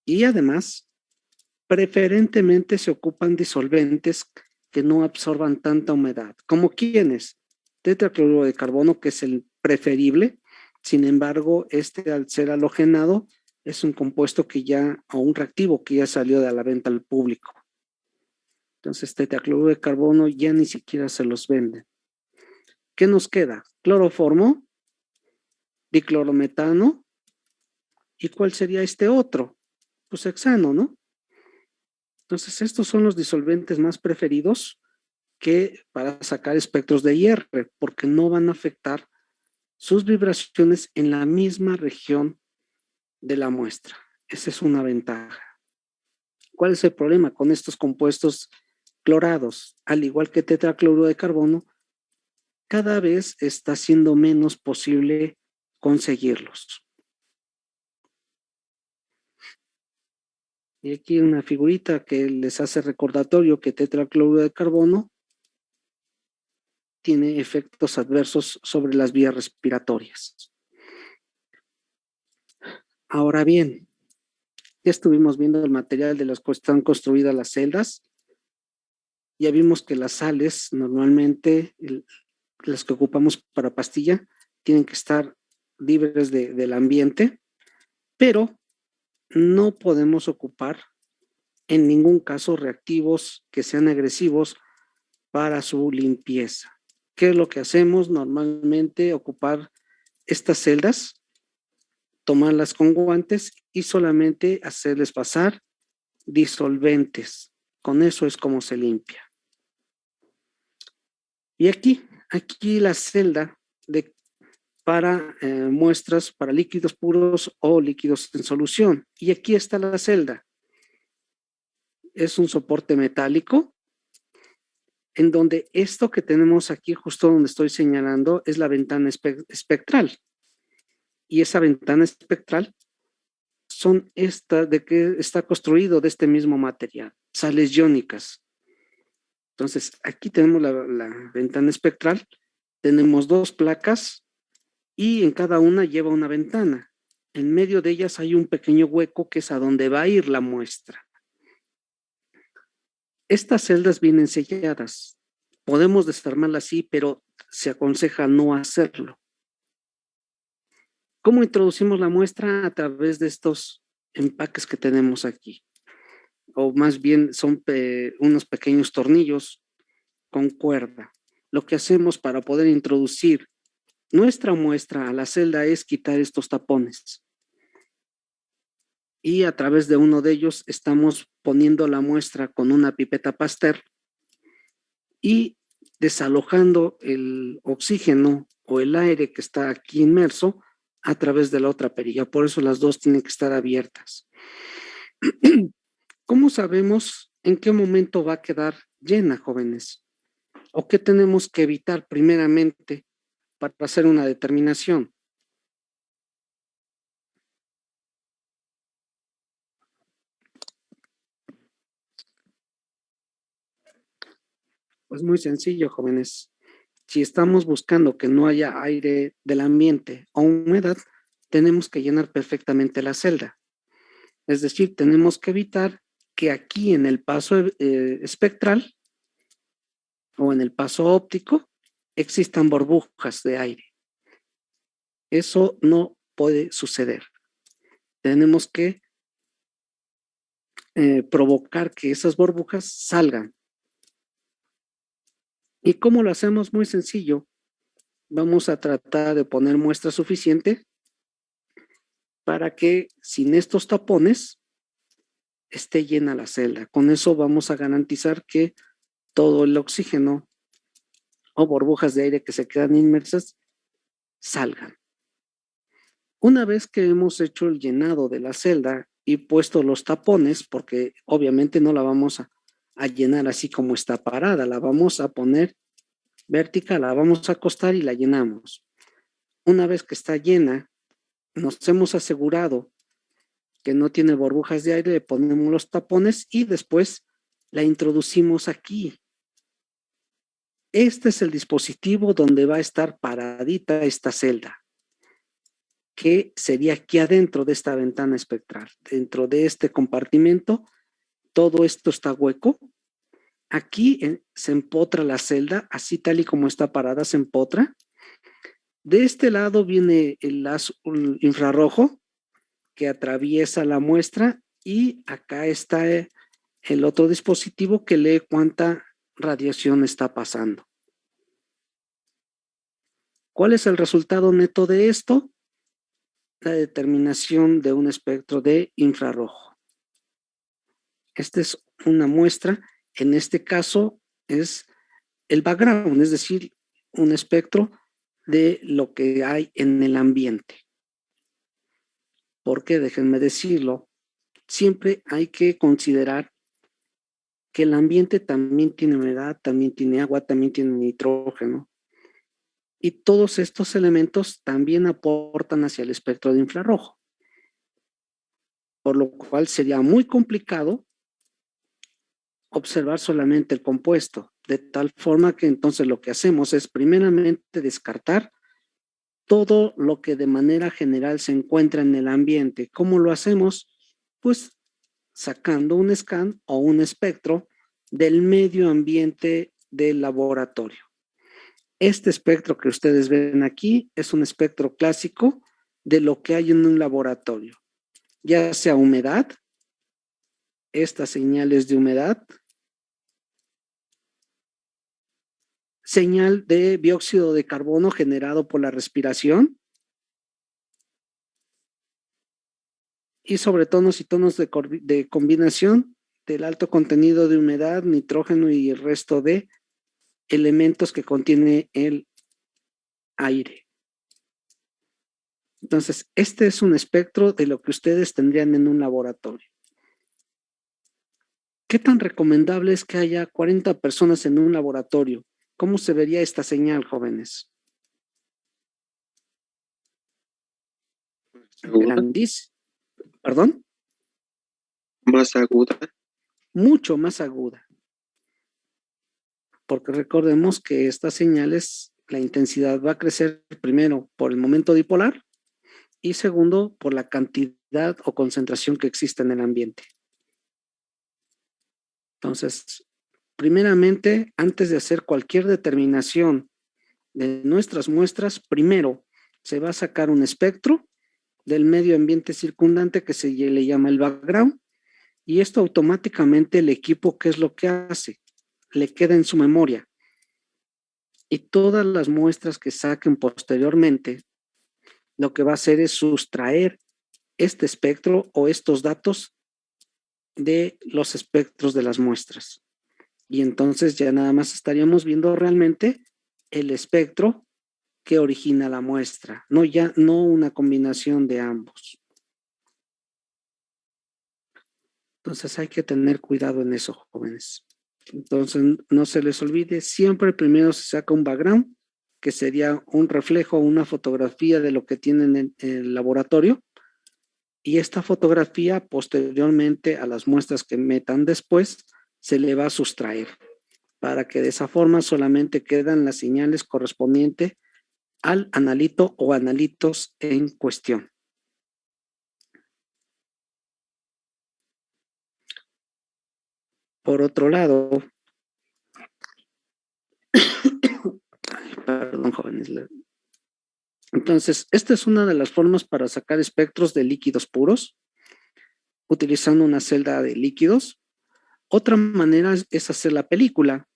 Y además, preferentemente se ocupan disolventes que no absorban tanta humedad. ¿Como quiénes? Tetracloruro de carbono, que es el preferible. Sin embargo, al ser halogenado, es un compuesto o un reactivo que ya salió de la venta al público. Entonces, tetracloruro de carbono ya ni siquiera se los venden. ¿Qué nos queda? Cloroformo, diclorometano. ¿Y cuál sería este otro? Pues hexano, ¿no? Entonces, estos son los disolventes más preferidos para sacar espectros de IR, porque no van a afectar sus vibraciones en la misma región de la muestra. Esa es una ventaja. ¿Cuál es el problema con estos compuestos clorados? Al igual que tetracloruro de carbono, cada vez está siendo menos posible conseguirlos. Y aquí una figurita que les hace recordatorio que tetracloruro de carbono tiene efectos adversos sobre las vías respiratorias. Ahora bien, ya estuvimos viendo el material de los que están construidas las celdas. Ya vimos que las sales, normalmente las que ocupamos para pastilla, tienen que estar libres del ambiente, pero no podemos ocupar en ningún caso reactivos que sean agresivos para su limpieza. ¿Qué es lo que hacemos? Normalmente ocupar estas celdas, tomarlas con guantes y solamente hacerles pasar disolventes. Con eso es como se limpia. Y aquí la celda para muestras para líquidos puros o líquidos en solución. Y aquí está la celda. Es un soporte metálico en donde esto que tenemos aquí, justo donde estoy señalando, es la ventana espectral. Y esa ventana espectral son de que está construido de este mismo material, sales iónicas. Entonces, aquí tenemos la ventana espectral, tenemos 2 placas y en cada una lleva una ventana. En medio de ellas hay un pequeño hueco que es a donde va a ir la muestra. Estas celdas vienen selladas. Podemos desarmarlas así, pero se aconseja no hacerlo. ¿Cómo introducimos la muestra? A través de estos empaques que tenemos aquí. O más bien son unos pequeños tornillos con cuerda. Lo que hacemos para poder introducir nuestra muestra a la celda es quitar estos tapones. Y a través de uno de ellos estamos poniendo la muestra con una pipeta Pasteur y desalojando el oxígeno o el aire que está aquí inmerso a través de la otra perilla. Por eso las dos tienen que estar abiertas. ¿Cómo sabemos en qué momento va a quedar llena, jóvenes? ¿O qué tenemos que evitar primeramente para hacer una determinación? Pues muy sencillo, jóvenes. Si estamos buscando que no haya aire del ambiente o humedad, tenemos que llenar perfectamente la celda. Es decir, tenemos que evitar que aquí en el paso espectral o en el paso óptico existan burbujas de aire. Eso no puede suceder. Tenemos que provocar que esas burbujas salgan. ¿Y cómo lo hacemos? Muy sencillo. Vamos a tratar de poner muestra suficiente para que sin estos tapones esté llena la celda. Con eso vamos a garantizar que todo el oxígeno o burbujas de aire que se quedan inmersas salgan. Una vez que hemos hecho el llenado de la celda y puesto los tapones, porque obviamente no la vamos a llenar así como está parada, la vamos a poner vertical, la vamos a acostar y la llenamos. Una vez que está llena, nos hemos asegurado que no tiene burbujas de aire, le ponemos los tapones y después la introducimos aquí. Este es el dispositivo donde va a estar paradita esta celda, que sería aquí adentro de esta ventana espectral. Dentro de este compartimento, todo esto está hueco. Aquí se empotra la celda, así tal y como está parada, se empotra. De este lado viene el azul infrarrojo que atraviesa la muestra y acá está el otro dispositivo que lee cuánta radiación está pasando. ¿Cuál es el resultado neto de esto? La determinación de un espectro de infrarrojo. Esta es una muestra, en este caso es el background, es decir, un espectro de lo que hay en el ambiente. Porque, déjenme decirlo, siempre hay que considerar que el ambiente también tiene humedad, también tiene agua, también tiene nitrógeno. Y todos estos elementos también aportan hacia el espectro de infrarrojo. Por lo cual sería muy complicado observar solamente el compuesto, de tal forma que entonces lo que hacemos es primeramente descartar todo lo que de manera general se encuentra en el ambiente. ¿Cómo lo hacemos? Pues sacando un scan o un espectro del medio ambiente del laboratorio. Este espectro que ustedes ven aquí es un espectro clásico de lo que hay en un laboratorio, ya sea humedad, estas señales de humedad, señal de dióxido de carbono generado por la respiración y sobretonos y tonos de combinación del alto contenido de humedad, nitrógeno y el resto de elementos que contiene el aire. Entonces, este es un espectro de lo que ustedes tendrían en un laboratorio. ¿Qué tan recomendable es que haya 40 personas en un laboratorio? ¿Cómo se vería esta señal, jóvenes? Aguda. Grandísima. ¿Perdón? Más aguda. Mucho más aguda. Porque recordemos que estas señales, la intensidad va a crecer primero por el momento dipolar y segundo por la cantidad o concentración que existe en el ambiente. Entonces, primeramente, antes de hacer cualquier determinación de nuestras muestras, primero se va a sacar un espectro del medio ambiente circundante que se le llama el background, y esto automáticamente el equipo, ¿qué es lo que hace? Le queda en su memoria. Y todas las muestras que saquen posteriormente, lo que va a hacer es sustraer este espectro o estos datos de los espectros de las muestras. Y entonces ya nada más estaríamos viendo realmente el espectro que origina la muestra, no una combinación de ambos. Entonces hay que tener cuidado en eso, jóvenes. Entonces no se les olvide, siempre primero se saca un background, que sería un reflejo, una fotografía de lo que tienen en el laboratorio, y esta fotografía posteriormente a las muestras que metan después se le va a sustraer, para que de esa forma solamente quedan las señales correspondientes al analito o analitos en cuestión. Por otro lado, perdón, jóvenes. Entonces, esta es una de las formas para sacar espectros de líquidos puros, utilizando una celda de líquidos. Otra manera es hacer la película.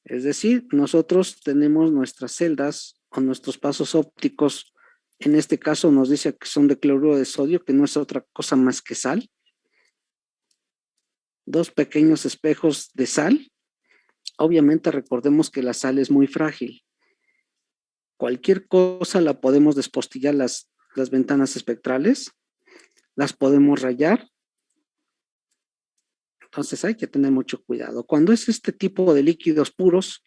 Es decir, nosotros tenemos nuestras celdas o nuestros pasos ópticos. En este caso nos dice que son de cloruro de sodio, que no es otra cosa más que sal. Dos pequeños espejos de sal. Obviamente recordemos que la sal es muy frágil. Cualquier cosa la podemos despostillar las ventanas espectrales, las podemos rayar. Entonces hay que tener mucho cuidado. Cuando es este tipo de líquidos puros,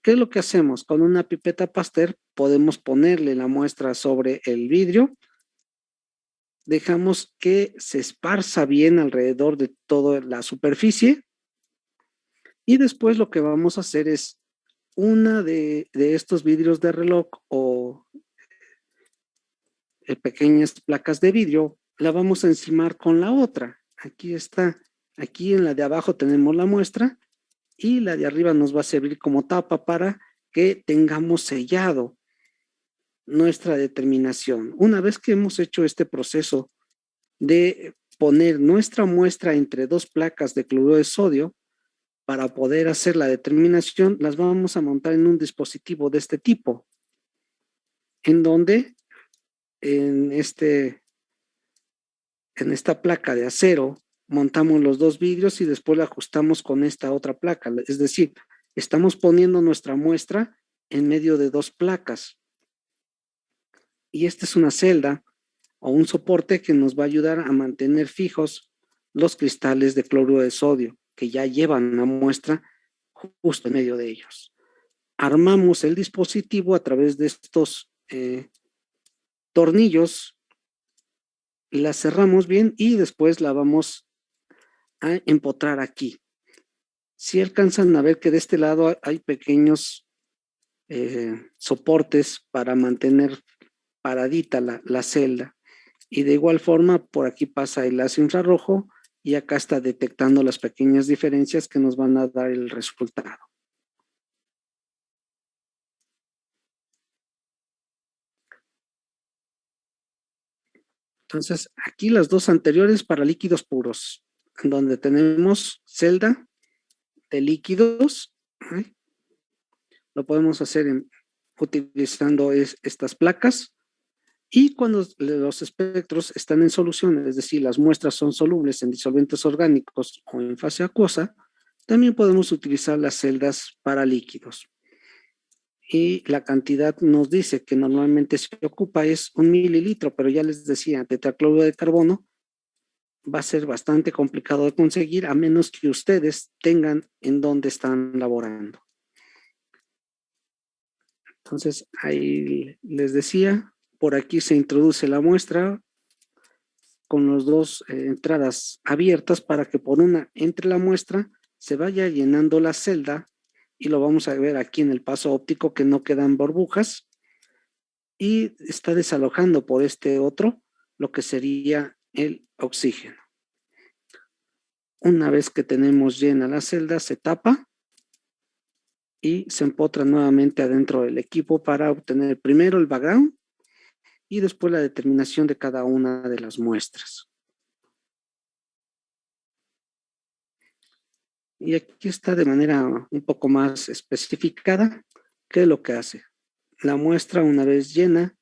¿qué es lo que hacemos? Con una pipeta Pasteur podemos ponerle la muestra sobre el vidrio, dejamos que se esparza bien alrededor de toda la superficie y después lo que vamos a hacer es una de estos vidrios de reloj o pequeñas placas de vidrio, la vamos a encimar con la otra. Aquí está, aquí en la de abajo tenemos la muestra y la de arriba nos va a servir como tapa para que tengamos sellado nuestra determinación. Una vez que hemos hecho este proceso de poner nuestra muestra entre dos placas de cloruro de sodio, para poder hacer la determinación, las vamos a montar en un dispositivo de este tipo, en donde en esta placa de acero montamos los dos vidrios y después la ajustamos con esta otra placa. Es decir, estamos poniendo nuestra muestra en medio de dos placas. Y esta es una celda o un soporte que nos va a ayudar a mantener fijos los cristales de cloruro de sodio, que ya llevan una muestra justo en medio de ellos. Armamos el dispositivo a través de estos tornillos, la cerramos bien y después la vamos a empotrar aquí. Si alcanzan a ver que de este lado hay pequeños soportes para mantener paradita la celda, y de igual forma por aquí pasa el láser infrarrojo y acá está detectando las pequeñas diferencias que nos van a dar el resultado. Entonces, aquí las dos anteriores para líquidos puros, donde tenemos celda de líquidos. Lo podemos hacer utilizando estas placas. Y cuando los espectros están en solución, es decir, las muestras son solubles en disolventes orgánicos o en fase acuosa, también podemos utilizar las celdas para líquidos. Y la cantidad nos dice que normalmente se ocupa es 1 mililitro, pero ya les decía, tetracloruro de carbono va a ser bastante complicado de conseguir a menos que ustedes tengan en dónde están laborando. Entonces, ahí les decía, por aquí se introduce la muestra con las dos entradas abiertas para que por una entre la muestra, se vaya llenando la celda y lo vamos a ver aquí en el paso óptico que no quedan burbujas y está desalojando por este otro lo que sería el oxígeno. Una vez que tenemos llena la celda, se tapa y se empotra nuevamente adentro del equipo para obtener primero el background y después la determinación de cada una de las muestras. Y aquí está de manera un poco más especificada qué es lo que hace. La muestra, una vez llena,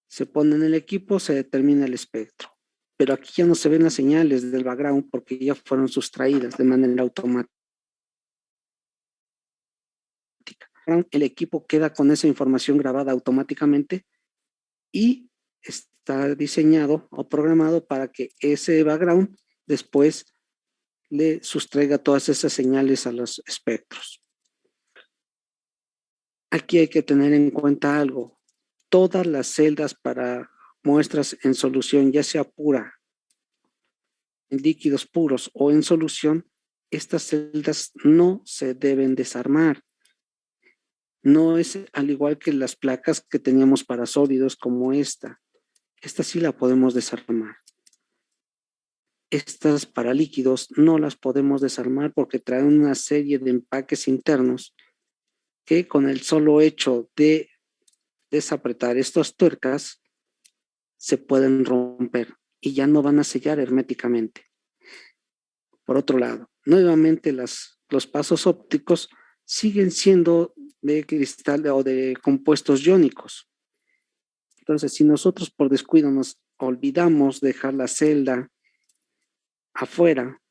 se pone en el equipo, se determina el espectro. Pero aquí ya no se ven las señales del background porque ya fueron sustraídas de manera automática. El equipo queda con esa información grabada automáticamente y está diseñado o programado para que ese background después le sustraiga todas esas señales a los espectros. Aquí hay que tener en cuenta algo. Todas las celdas para muestras en solución, ya sea pura, en líquidos puros o en solución, estas celdas no se deben desarmar. No es al igual que las placas que teníamos para sólidos como esta. Esta sí la podemos desarmar. Estas para líquidos no las podemos desarmar porque traen una serie de empaques internos que con el solo hecho de desapretar estas tuercas se pueden romper y ya no van a sellar herméticamente. Por otro lado, nuevamente los pasos ópticos siguen siendo de cristal o de compuestos iónicos. Entonces, si nosotros por descuido nos olvidamos dejar la celda afuera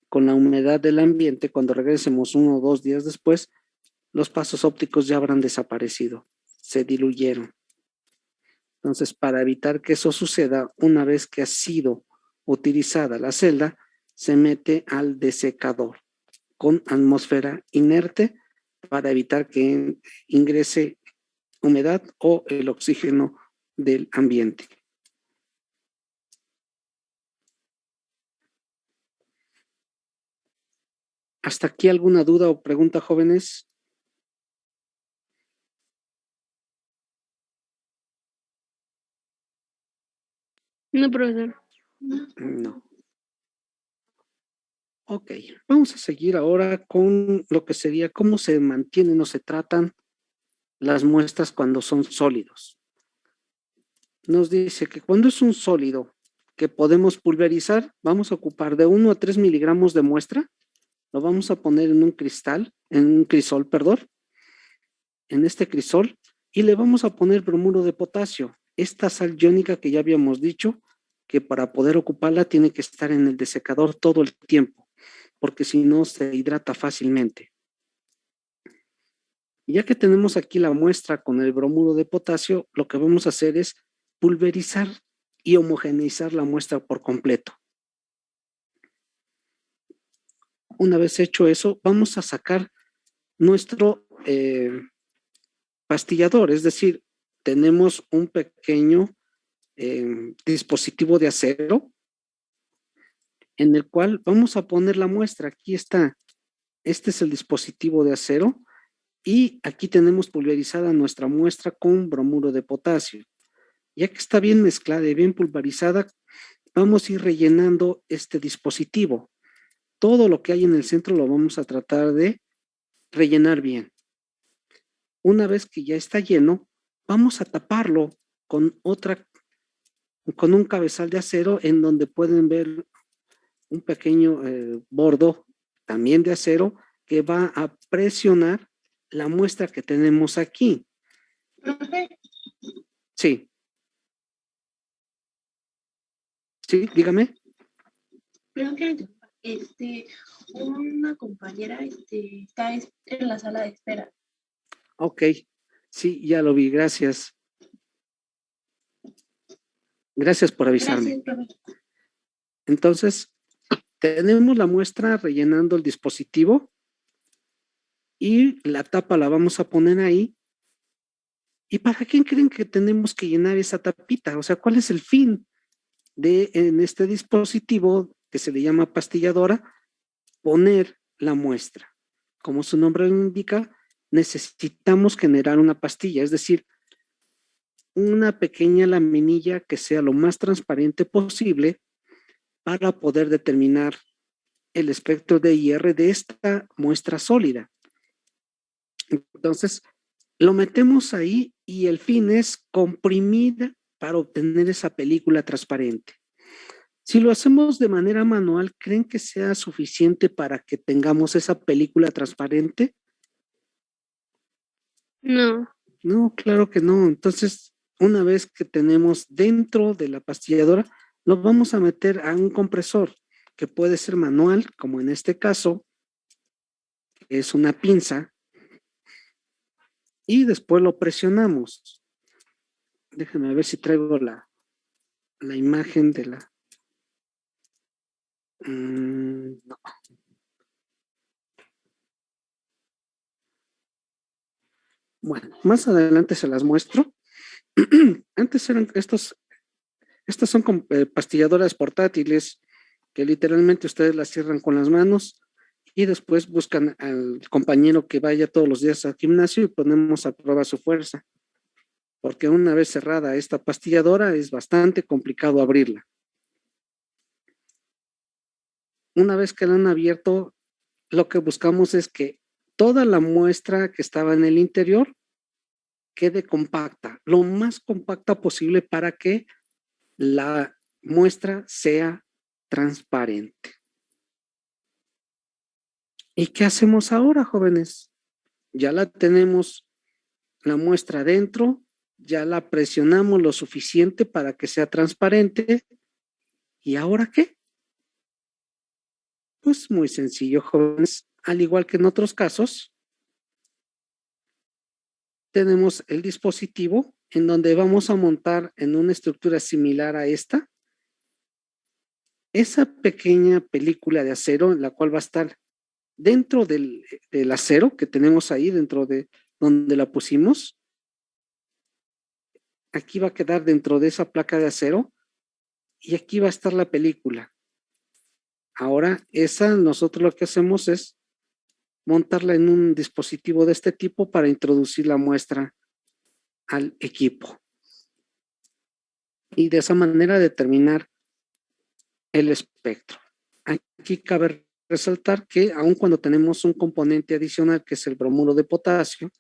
con la humedad del ambiente, cuando regresemos 1 o 2 días después, los pasos ópticos ya habrán desaparecido, se diluyeron. Entonces, para evitar que eso suceda, una vez que ha sido utilizada la celda, se mete al desecador con atmósfera inerte para evitar que ingrese humedad o el oxígeno del ambiente. ¿Hasta aquí alguna duda o pregunta, jóvenes? No, profesor. No. Ok, vamos a seguir ahora con lo que sería cómo se mantienen o se tratan las muestras cuando son sólidos. Nos dice que cuando es un sólido que podemos pulverizar, vamos a ocupar de 1 a 3 miligramos de muestra, lo vamos a poner en un crisol, perdón, en este crisol, y le vamos a poner bromuro de potasio, esta sal iónica que ya habíamos dicho, que para poder ocuparla tiene que estar en el desecador todo el tiempo, porque si no se hidrata fácilmente. Ya que tenemos aquí la muestra con el bromuro de potasio, lo que vamos a hacer es pulverizar y homogeneizar la muestra por completo. Una vez hecho eso, vamos a sacar nuestro pastillador, es decir, tenemos un pequeño dispositivo de acero en el cual vamos a poner la muestra. Aquí está, este es el dispositivo de acero y aquí tenemos pulverizada nuestra muestra con bromuro de potasio. Ya que está bien mezclada y bien pulverizada, vamos a ir rellenando este dispositivo. Todo lo que hay en el centro lo vamos a tratar de rellenar bien. Una vez que ya está lleno, vamos a taparlo con un cabezal de acero en donde pueden ver un pequeño bordo también de acero que va a presionar la muestra que tenemos aquí. Sí. Sí, dígame. Creo que una compañera está en la sala de espera. Ok, sí, ya lo vi, gracias. Gracias por avisarme. Gracias, profe. Entonces, tenemos la muestra rellenando el dispositivo y la tapa la vamos a poner ahí. ¿Y para quién creen que tenemos que llenar esa tapita? O sea, ¿cuál es el fin de en este dispositivo que se le llama pastilladora poner la muestra? Como su nombre lo indica, necesitamos generar una pastilla, es decir, una pequeña laminilla que sea lo más transparente posible para poder determinar el espectro de IR de esta muestra sólida. Entonces, lo metemos ahí y el fin es comprimir para obtener esa película transparente. Si lo hacemos de manera manual, ¿creen que sea suficiente para que tengamos esa película transparente? No, No, claro que no. Entonces, una vez que tenemos dentro de la pastilladora, lo vamos a meter a un compresor que puede ser manual, como en este caso, que es una pinza, y después lo presionamos. Déjenme ver si traigo la imagen de la... no. Bueno, más adelante se las muestro. Antes eran estas son pastilladoras portátiles que literalmente ustedes las cierran con las manos y después buscan al compañero que vaya todos los días al gimnasio y ponemos a prueba su fuerza. Porque una vez cerrada esta pastilladora es bastante complicado abrirla. Una vez que la han abierto, lo que buscamos es que toda la muestra que estaba en el interior quede compacta, lo más compacta posible para que la muestra sea transparente. ¿Y qué hacemos ahora, jóvenes? Ya la tenemos la muestra dentro, ya la presionamos lo suficiente para que sea transparente. ¿Y ahora qué? Pues muy sencillo, jóvenes. Al igual que en otros casos, tenemos el dispositivo en donde vamos a montar en una estructura similar a esta, esa pequeña película de acero en la cual va a estar dentro del acero que tenemos ahí, dentro de donde la pusimos. Aquí va a quedar dentro de esa placa de acero y aquí va a estar la película. Ahora, nosotros lo que hacemos es montarla en un dispositivo de este tipo para introducir la muestra al equipo. Y de esa manera determinar el espectro. Aquí cabe resaltar que aun cuando tenemos un componente adicional que es el bromuro de potasio,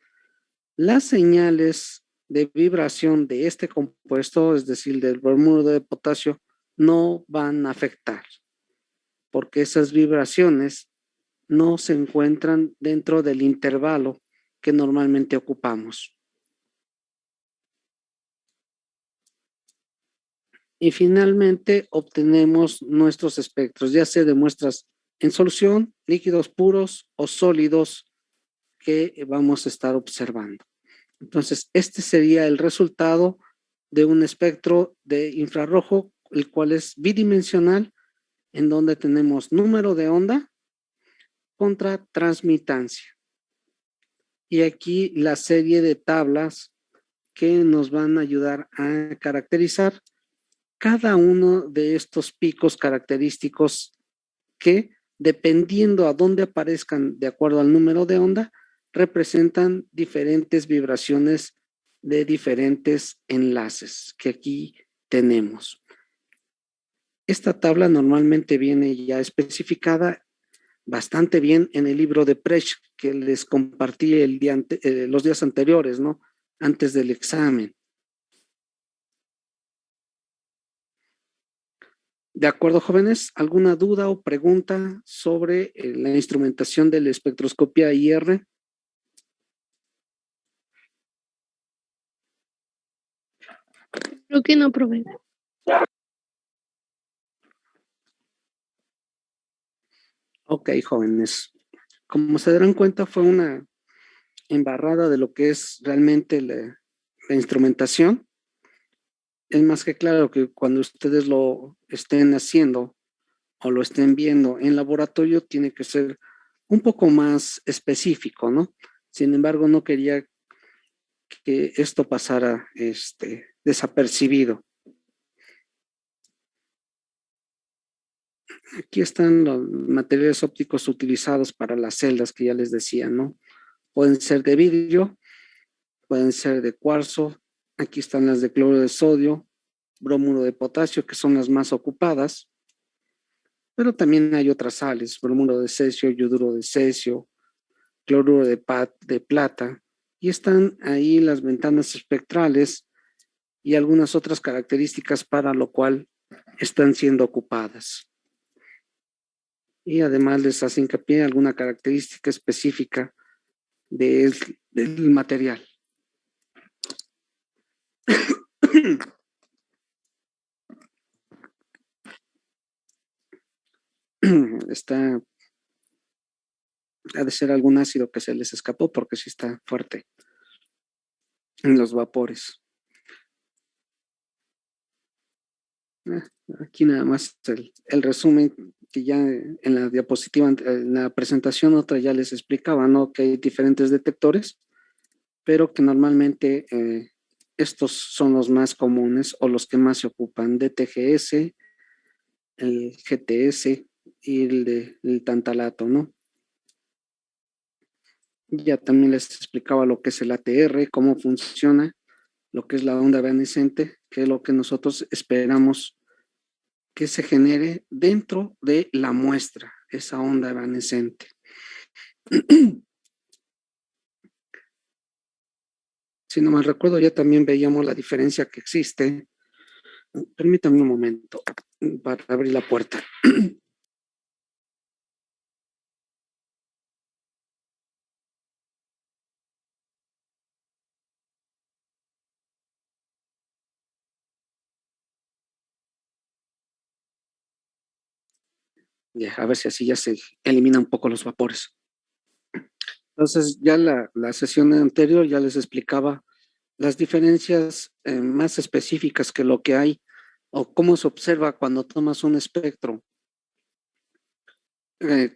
las señales de vibración de este compuesto, es decir, del bromuro de potasio, no van a afectar, porque esas vibraciones no se encuentran dentro del intervalo que normalmente ocupamos. Y finalmente obtenemos nuestros espectros, ya sea de muestras en solución, líquidos puros o sólidos que vamos a estar observando. Entonces, este sería el resultado de un espectro de infrarrojo, el cual es bidimensional, en donde tenemos número de onda contra transmitancia. Y aquí la serie de tablas que nos van a ayudar a caracterizar cada uno de estos picos característicos que, dependiendo a dónde aparezcan de acuerdo al número de onda, representan diferentes vibraciones de diferentes enlaces que aquí tenemos. Esta tabla normalmente viene ya especificada bastante bien en el libro de Presch que les compartí los días anteriores, ¿no? Antes del examen. De acuerdo, jóvenes, ¿alguna duda o pregunta sobre la instrumentación de la espectroscopía IR? creo que no, profe. Ok, jóvenes. Como se darán cuenta, fue una embarrada de lo que es realmente la instrumentación. Es más que claro que cuando ustedes lo estén haciendo, o lo estén viendo en laboratorio tiene que ser un poco más específico, ¿no? Sin embargo, no quería que esto pasara desapercibido. Aquí están los materiales ópticos utilizados para las celdas que ya les decía, ¿no? Pueden ser de vidrio, pueden ser de cuarzo. Aquí están las de cloro de sodio, bromuro de potasio, que son las más ocupadas. Pero también hay otras sales, bromuro de cesio, yoduro de cesio, cloruro de plata. Y están ahí las ventanas espectrales y algunas otras características para lo cual están siendo ocupadas. Y además les hace hincapié en alguna característica específica del material. Ha de ser algún ácido que se les escapó porque sí está fuerte en los vapores. Aquí nada más el resumen que ya en la diapositiva, en la presentación otra ya les explicaba, ¿no? Que hay diferentes detectores, pero que normalmente estos son los más comunes o los que más se ocupan: DTGS, el GTS y el tantalato, ¿no? Ya también les explicaba lo que es el ATR, cómo funciona, lo que es la onda evanescente, que es lo que nosotros esperamos que se genere dentro de la muestra, esa onda evanescente. Si no mal recuerdo, ya también veíamos la diferencia que existe. Permítanme un momento para abrir la puerta. Ya, a ver si así ya se eliminan un poco los vapores. Entonces, ya la sesión anterior ya les explicaba las diferencias más específicas que lo que hay o cómo se observa cuando tomas un espectro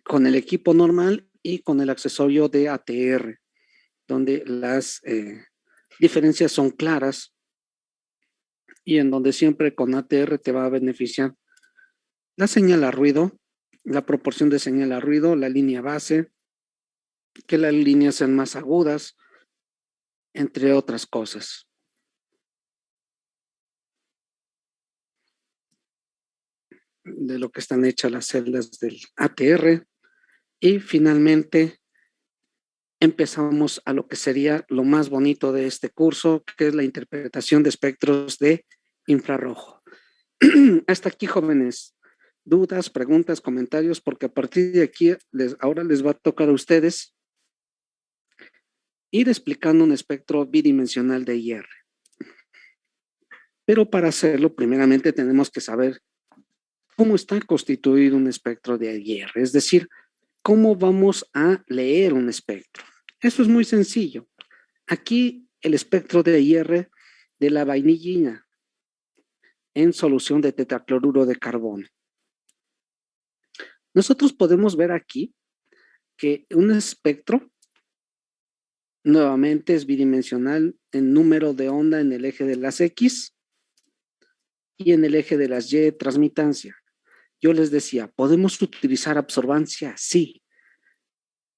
con el equipo normal y con el accesorio de ATR, donde las diferencias son claras y en donde siempre con ATR te va a beneficiar la señal a ruido, la proporción de señal a ruido, la línea base, que las líneas sean más agudas, entre otras cosas. De lo que están hechas las celdas del ATR. Y finalmente empezamos a lo que sería lo más bonito de este curso, que es la interpretación de espectros de infrarrojo. Hasta aquí, jóvenes. Dudas, preguntas, comentarios, porque a partir de aquí ahora les va a tocar a ustedes ir explicando un espectro bidimensional de IR. Pero para hacerlo, primeramente tenemos que saber cómo está constituido un espectro de IR, es decir, cómo vamos a leer un espectro. Eso es muy sencillo. Aquí el espectro de IR de la vainillina en solución de tetracloruro de carbono. Nosotros podemos ver aquí que un espectro nuevamente es bidimensional en número de onda en el eje de las X y en el eje de las Y, transmitancia. Yo les decía, ¿podemos utilizar absorbancia? Sí,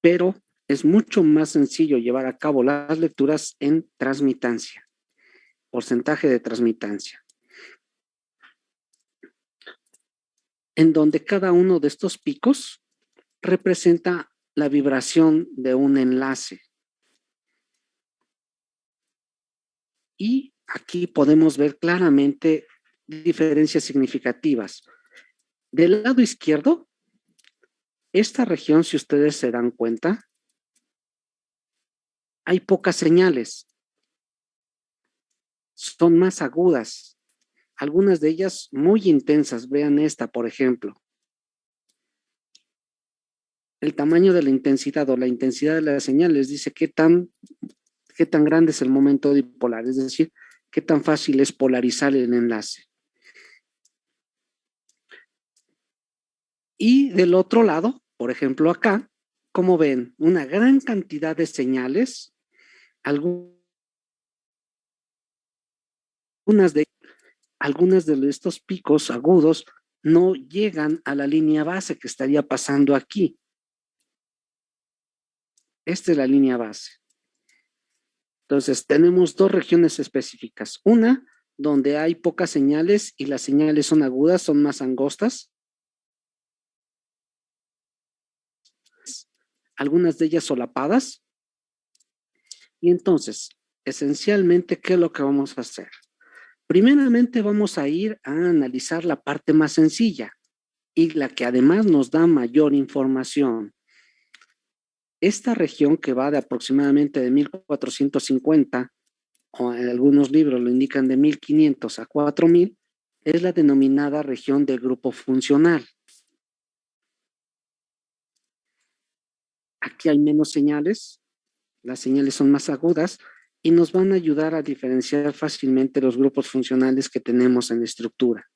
pero es mucho más sencillo llevar a cabo las lecturas en transmitancia, porcentaje de transmitancia, en donde cada uno de estos picos representa la vibración de un enlace. Y aquí podemos ver claramente diferencias significativas. Del lado izquierdo, esta región, si ustedes se dan cuenta, hay pocas señales. Son más agudas. Algunas de ellas muy intensas. Vean esta, por ejemplo. El tamaño de la intensidad o la intensidad de la señal les dice qué tan grande es el momento dipolar, es decir, qué tan fácil es polarizar el enlace. Y del otro lado, por ejemplo acá, como ven, una gran cantidad de señales, algunas de estos picos agudos no llegan a la línea base que estaría pasando aquí. Esta es la línea base. Entonces, tenemos dos regiones específicas. Una, donde hay pocas señales y las señales son agudas, son más angostas. Algunas de ellas solapadas. Y entonces, esencialmente, ¿qué es lo que vamos a hacer? Primeramente vamos a ir a analizar la parte más sencilla y la que además nos da mayor información. Esta región que va de aproximadamente de 1450, o en algunos libros lo indican de 1500 a 4000, es la denominada región del grupo funcional. Aquí hay menos señales, las señales son más agudas y nos van a ayudar a diferenciar fácilmente los grupos funcionales que tenemos en la estructura.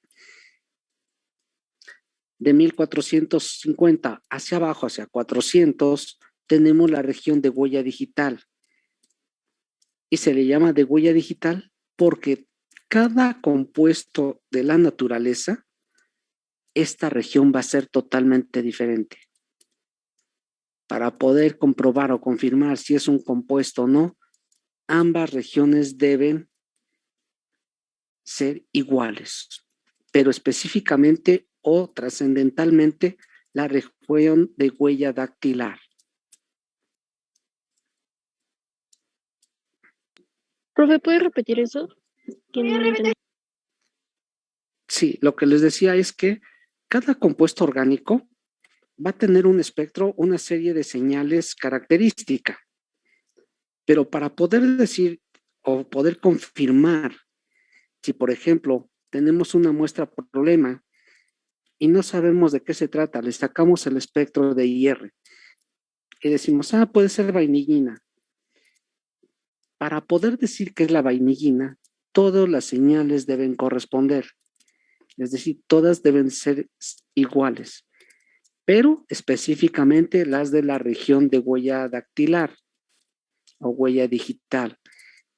De 1450 hacia abajo, hacia 400, tenemos la región de huella digital. Y se le llama de huella digital porque cada compuesto de la naturaleza, esta región va a ser totalmente diferente. Para poder comprobar o confirmar si es un compuesto o no, ambas regiones deben ser iguales, pero específicamente o trascendentalmente la región de huella dactilar. Profe, ¿puede repetir eso? Que no lo entendí. Sí, lo que les decía es que cada compuesto orgánico va a tener un espectro, una serie de señales características. Pero para poder decir o poder confirmar si, por ejemplo, tenemos una muestra problema y no sabemos de qué se trata, le sacamos el espectro de IR y decimos, puede ser vainillina. Para poder decir que es la vainillina, todas las señales deben corresponder. Es decir, todas deben ser iguales, pero específicamente las de la región de huella dactilar o huella digital,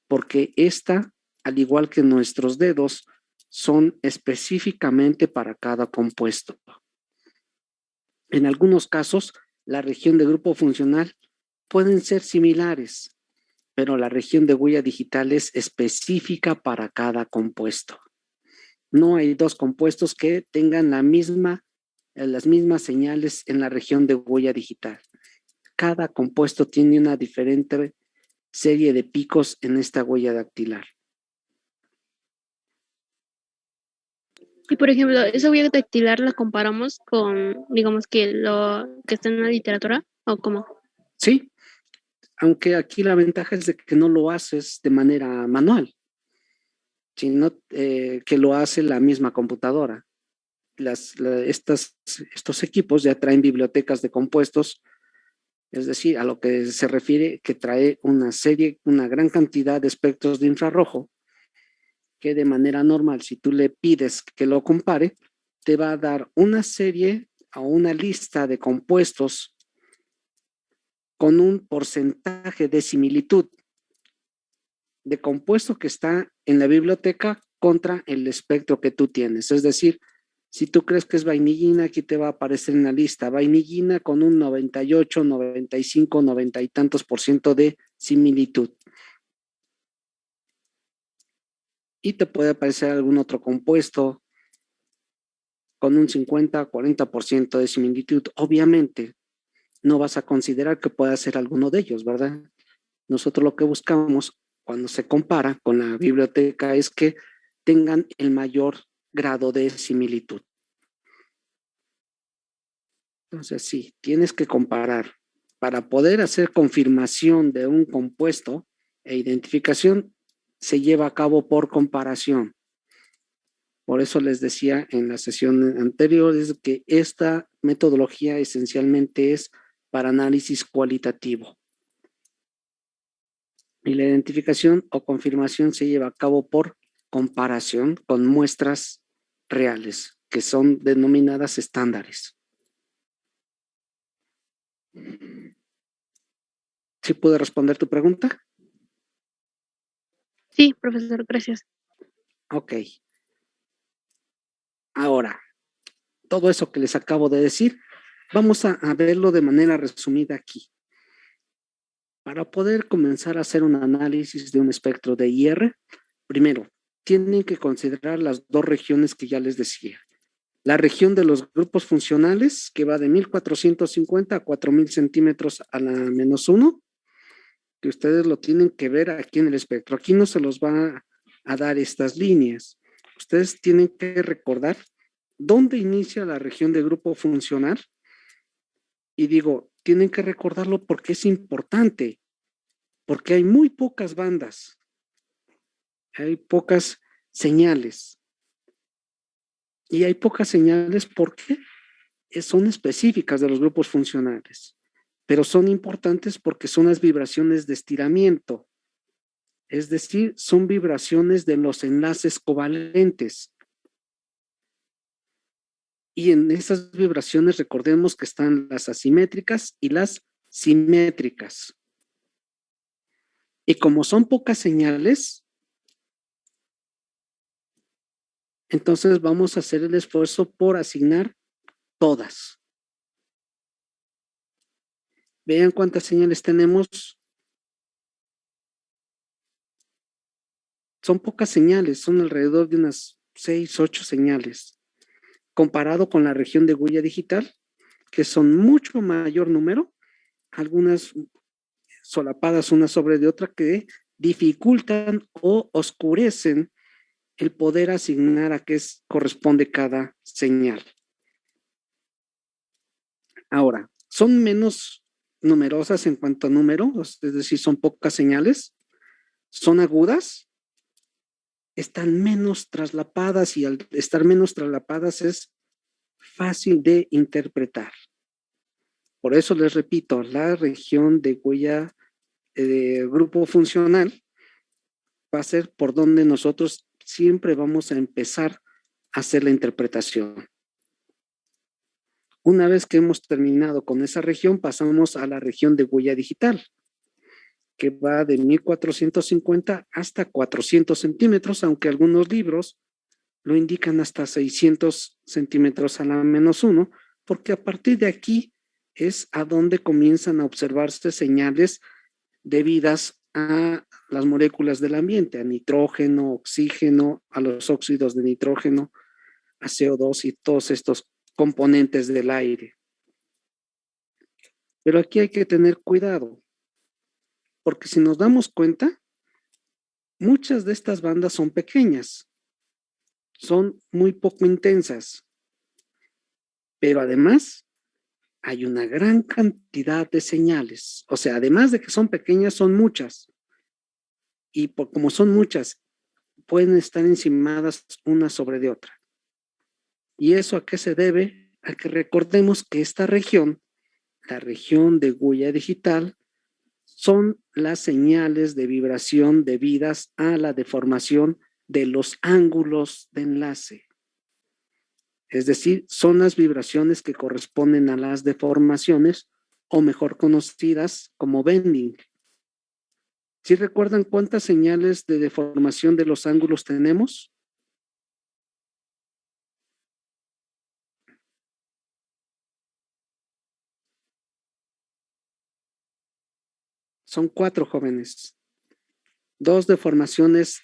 porque esta, al igual que nuestros dedos, son específicamente para cada compuesto. En algunos casos, la región de grupo funcional pueden ser similares, pero la región de huella digital es específica para cada compuesto. No hay dos compuestos que tengan las mismas señales en la región de huella digital. Cada compuesto tiene una diferente serie de picos en esta huella dactilar. Y por ejemplo, esa huella dactilar la comparamos con, digamos que lo que está en la literatura, ¿o cómo? Sí, aunque aquí la ventaja es de que no lo haces de manera manual, sino que lo hace la misma computadora. Estos equipos ya traen bibliotecas de compuestos, es decir, a lo que se refiere que trae una gran cantidad de espectros de infrarrojo, que de manera normal, si tú le pides que lo compare, te va a dar una serie o una lista de compuestos con un porcentaje de similitud de compuesto que está en la biblioteca contra el espectro que tú tienes. Es decir, si tú crees que es vainillina, aquí te va a aparecer en la lista vainillina con un 98, 95, 90 y tantos % de similitud. Y te puede aparecer algún otro compuesto con un 50, 40% de similitud. Obviamente, no vas a considerar que pueda ser alguno de ellos, ¿verdad? Nosotros lo que buscamos cuando se compara con la biblioteca es que tengan el mayor grado de similitud. Entonces, sí, tienes que comparar. Para poder hacer confirmación de un compuesto e identificación, se lleva a cabo por comparación. Por eso les decía en la sesión anterior que esta metodología esencialmente es para análisis cualitativo. Y la identificación o confirmación se lleva a cabo por comparación con muestras reales, que son denominadas estándares. ¿Sí pude responder tu pregunta? Sí, profesor, gracias. Ok. Ahora, todo eso que les acabo de decir, vamos a verlo de manera resumida aquí. Para poder comenzar a hacer un análisis de un espectro de IR, primero, tienen que considerar las dos regiones que ya les decía. La región de los grupos funcionales, que va de 1450 a 4000 centímetros a la -1, que ustedes lo tienen que ver aquí en el espectro. Aquí no se los va a dar estas líneas. Ustedes tienen que recordar dónde inicia la región de grupo funcional. Y digo, tienen que recordarlo porque es importante, porque hay muy pocas bandas, hay pocas señales. Y hay pocas señales porque son específicas de los grupos funcionales, pero son importantes porque son las vibraciones de estiramiento, es decir, son vibraciones de los enlaces covalentes. Y en esas vibraciones recordemos que están las asimétricas y las simétricas. Y como son pocas señales, entonces vamos a hacer el esfuerzo por asignar todas. Vean cuántas señales tenemos. Son pocas señales, son alrededor de unas 6, 8 señales, comparado con la región de huella digital, que son mucho mayor número, algunas solapadas una sobre de otra que dificultan o oscurecen el poder asignar a qué corresponde cada señal. Ahora, son menos numerosas en cuanto a número, es decir, son pocas señales, son agudas, están menos traslapadas y al estar menos traslapadas es fácil de interpretar. Por eso les repito, la región de huella de grupo funcional va a ser por donde nosotros siempre vamos a empezar a hacer la interpretación. Una vez que hemos terminado con esa región, pasamos a la región de huella digital, que va de 1450 hasta 400 centímetros, aunque algunos libros lo indican hasta 600 centímetros a la -1, porque a partir de aquí es a donde comienzan a observarse señales debidas a las moléculas del ambiente, a nitrógeno, oxígeno, a los óxidos de nitrógeno, a CO2 y todos estos componentes del aire. Pero aquí hay que tener cuidado, porque si nos damos cuenta, muchas de estas bandas son pequeñas, son muy poco intensas, pero además hay una gran cantidad de señales. O sea, además de que son pequeñas, son muchas. Y como son muchas, pueden estar encimadas una sobre de otra. ¿Y eso a qué se debe? A que recordemos que esta región, la región de huella digital, son las señales de vibración debidas a la deformación de los ángulos de enlace. Es decir, son las vibraciones que corresponden a las deformaciones o mejor conocidas como bending. ¿Sí recuerdan cuántas señales de deformación de los ángulos tenemos? Son 4, jóvenes. 2 deformaciones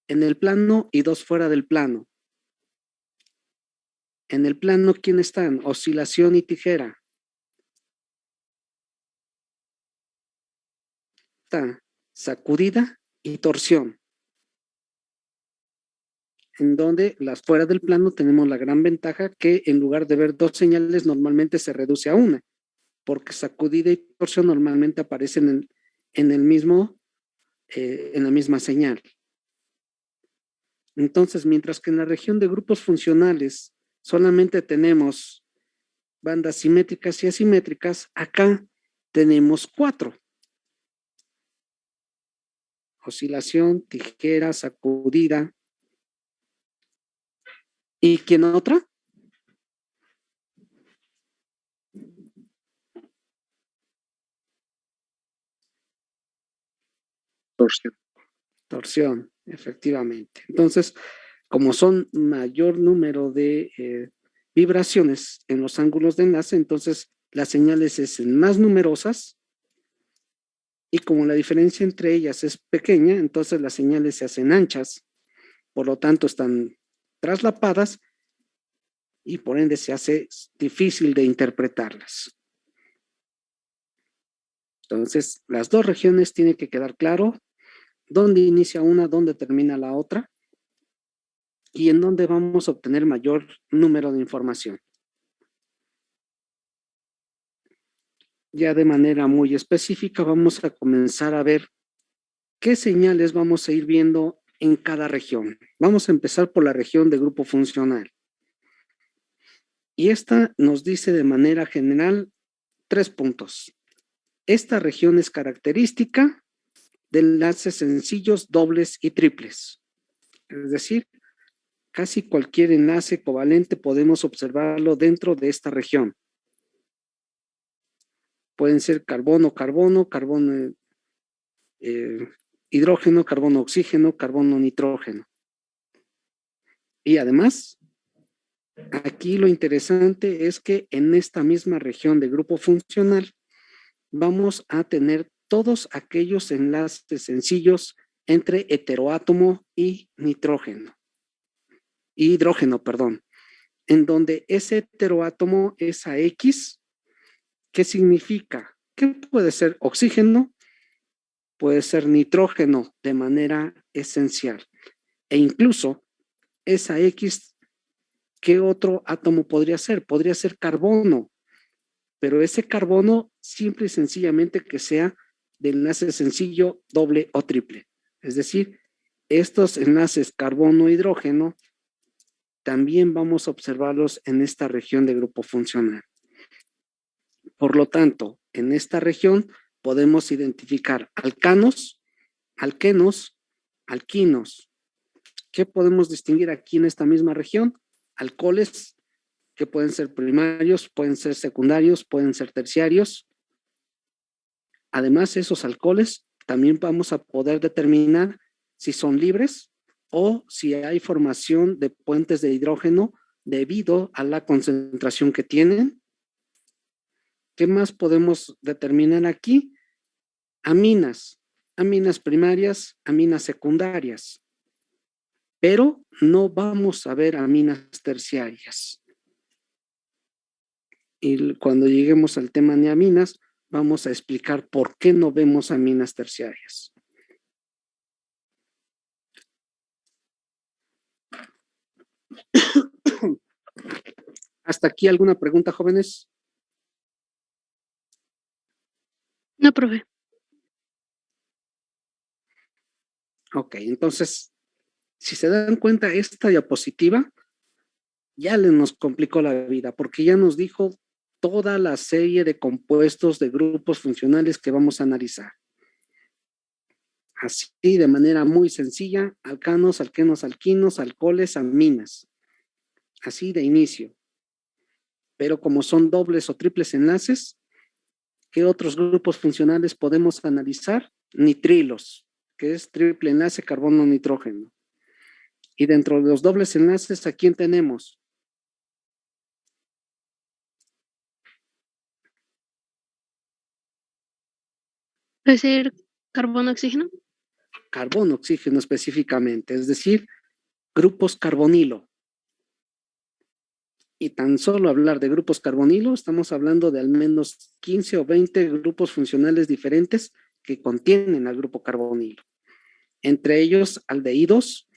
en el plano y 2 fuera del plano. En el plano, ¿quién están? Oscilación y tijera. Está sacudida y torsión. En donde las fuera del plano tenemos la gran ventaja que en lugar de ver 2 señales normalmente se reduce a una, porque sacudida y torsión normalmente aparecen en la misma señal. Entonces, mientras que en la región de grupos funcionales solamente tenemos bandas simétricas y asimétricas, acá tenemos 4. Oscilación, tijera, sacudida. ¿Y quién otra? Torsión. Torsión, efectivamente. Entonces, como son mayor número de vibraciones en los ángulos de enlace, entonces las señales se hacen más numerosas y como la diferencia entre ellas es pequeña, entonces las señales se hacen anchas, por lo tanto están traslapadas y por ende se hace difícil de interpretarlas. Entonces, las dos regiones tienen que quedar claro dónde inicia una, dónde termina la otra y en dónde vamos a obtener mayor número de información. Ya de manera muy específica vamos a comenzar a ver qué señales vamos a ir viendo en cada región. Vamos a empezar por la región de grupo funcional. Y esta nos dice de manera general 3 puntos. Esta región es característica de enlaces sencillos, dobles y triples. Es decir, casi cualquier enlace covalente podemos observarlo dentro de esta región. Pueden ser carbono-carbono, carbono hidrógeno, carbono-oxígeno, carbono-nitrógeno. Y además, aquí lo interesante es que en esta misma región de grupo funcional vamos a tener todos aquellos enlaces sencillos entre heteroátomo y hidrógeno, en donde ese heteroátomo es a X. ¿Qué significa? Que puede ser oxígeno, puede ser nitrógeno de manera esencial. E incluso esa X, ¿qué otro átomo podría ser? Podría ser carbono, pero ese carbono simple y sencillamente que sea de enlace sencillo, doble o triple. Es decir, estos enlaces carbono-hidrógeno también vamos a observarlos en esta región de grupo funcional. Por lo tanto, en esta región podemos identificar alcanos, alquenos, alquinos. ¿Qué podemos distinguir aquí en esta misma región? Alcoholes, que pueden ser primarios, pueden ser secundarios, pueden ser terciarios. Además, esos alcoholes también vamos a poder determinar si son libres o si hay formación de puentes de hidrógeno debido a la concentración que tienen. ¿Qué más podemos determinar aquí? Aminas, aminas primarias, aminas secundarias, pero no vamos a ver aminas terciarias. Y cuando lleguemos al tema de aminas, vamos a explicar por qué no vemos aminas terciarias. ¿Hasta aquí alguna pregunta, jóvenes? No, profe. Ok, entonces, si se dan cuenta, esta diapositiva ya nos complicó la vida, porque ya nos dijo toda la serie de compuestos de grupos funcionales que vamos a analizar. Así, de manera muy sencilla, alcanos, alquenos, alquinos, alcoholes, aminas. Así de inicio. Pero como son dobles o triples enlaces, ¿qué otros grupos funcionales podemos analizar? Nitrilos, que es triple enlace carbono-nitrógeno. Y dentro de los dobles enlaces, ¿a quién tenemos? ¿Puede ser carbono-oxígeno? Carbono-oxígeno específicamente, es decir, grupos carbonilo. Y tan solo hablar de grupos carbonilo, estamos hablando de al menos 15 o 20 grupos funcionales diferentes que contienen al grupo carbonilo. Entre ellos, aldehídos,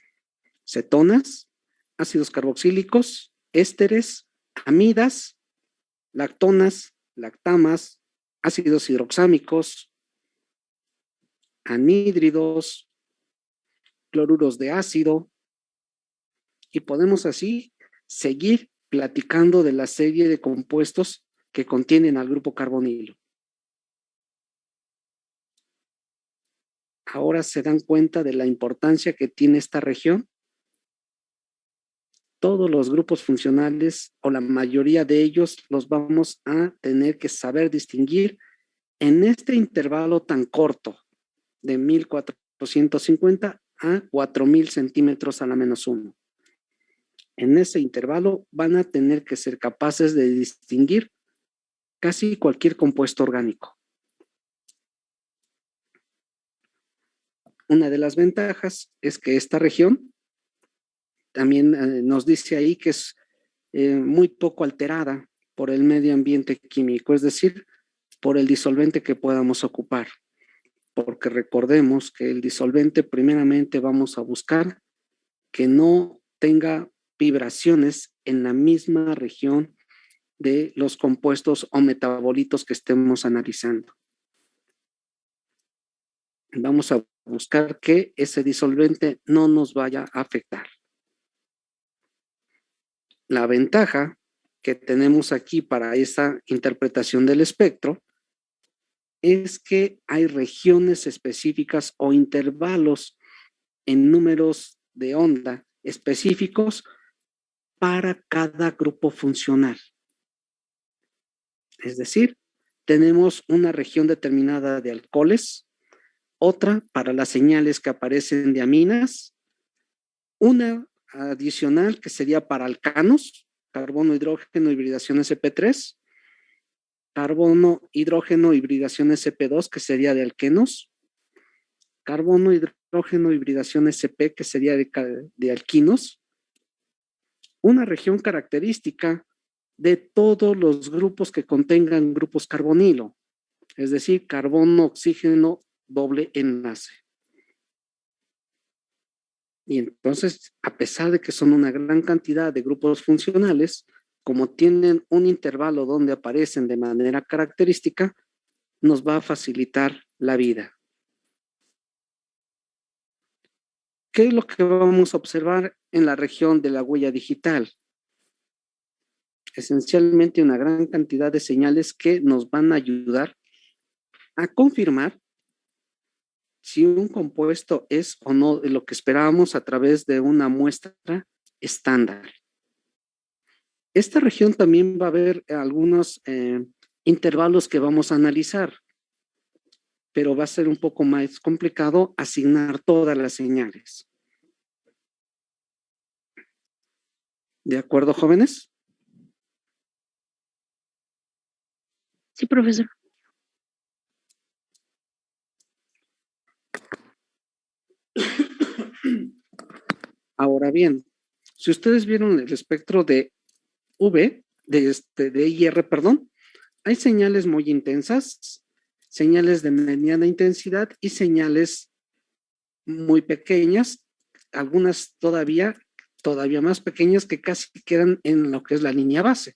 cetonas, ácidos carboxílicos, ésteres, amidas, lactonas, lactamas, ácidos hidroxámicos, anhídridos, cloruros de ácido, y podemos así seguir platicando de la serie de compuestos que contienen al grupo carbonilo. Ahora se dan cuenta de la importancia que tiene esta región. Todos los grupos funcionales o la mayoría de ellos los vamos a tener que saber distinguir en este intervalo tan corto de 1400 250 a 4000 centímetros a la -1. En ese intervalo van a tener que ser capaces de distinguir casi cualquier compuesto orgánico. Una de las ventajas es que esta región también nos dice ahí que es muy poco alterada por el medio ambiente químico, es decir, por el disolvente que podamos ocupar. Porque recordemos que el disolvente primeramente vamos a buscar que no tenga vibraciones en la misma región de los compuestos o metabolitos que estemos analizando. Vamos a buscar que ese disolvente no nos vaya a afectar. La ventaja que tenemos aquí para esa interpretación del espectro es que hay regiones específicas o intervalos en números de onda específicos para cada grupo funcional. Es decir, tenemos una región determinada de alcoholes, otra para las señales que aparecen de aminas, una adicional que sería para alcanos, carbono, hidrógeno, hibridación sp3, carbono, hidrógeno, hibridación sp2, que sería de alquenos, carbono, hidrógeno, hibridación sp, que sería de alquinos, una región característica de todos los grupos que contengan grupos carbonilo, es decir, carbono, oxígeno, doble enlace. Y entonces, a pesar de que son una gran cantidad de grupos funcionales, como tienen un intervalo donde aparecen de manera característica, nos va a facilitar la vida. ¿Qué es lo que vamos a observar en la región de la huella digital? Esencialmente una gran cantidad de señales que nos van a ayudar a confirmar si un compuesto es o no de lo que esperábamos a través de una muestra estándar. Esta región también va a haber algunos intervalos que vamos a analizar, pero va a ser un poco más complicado asignar todas las señales. ¿De acuerdo, jóvenes? Sí, profesor. Ahora bien, si ustedes vieron el espectro de de IR, perdón, hay señales muy intensas, señales de mediana intensidad y señales muy pequeñas, algunas todavía más pequeñas que casi quedan en lo que es la línea base.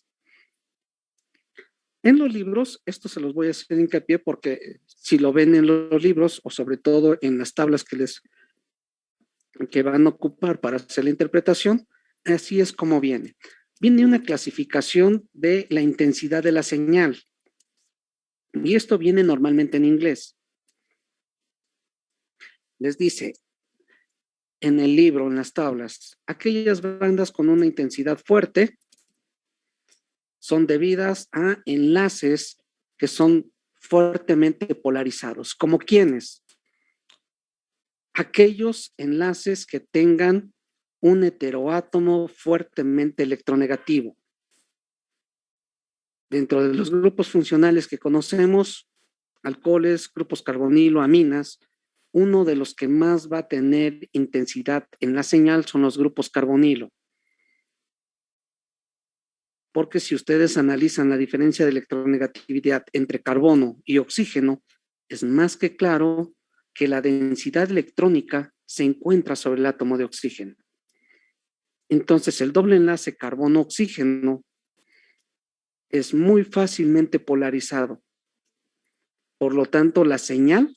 En los libros, esto se los voy a hacer hincapié porque si lo ven en los libros o sobre todo en las tablas que van a ocupar para hacer la interpretación, así es como viene. Viene una clasificación de la intensidad de la señal. Y esto viene normalmente en inglés. Les dice en el libro, en las tablas, aquellas bandas con una intensidad fuerte son debidas a enlaces que son fuertemente polarizados. ¿Como quiénes? Aquellos enlaces que tengan un heteroátomo fuertemente electronegativo. Dentro de los grupos funcionales que conocemos, alcoholes, grupos carbonilo, aminas, uno de los que más va a tener intensidad en la señal son los grupos carbonilo. Porque si ustedes analizan la diferencia de electronegatividad entre carbono y oxígeno, es más que claro que la densidad electrónica se encuentra sobre el átomo de oxígeno. Entonces, el doble enlace carbono-oxígeno es muy fácilmente polarizado. Por lo tanto, la señal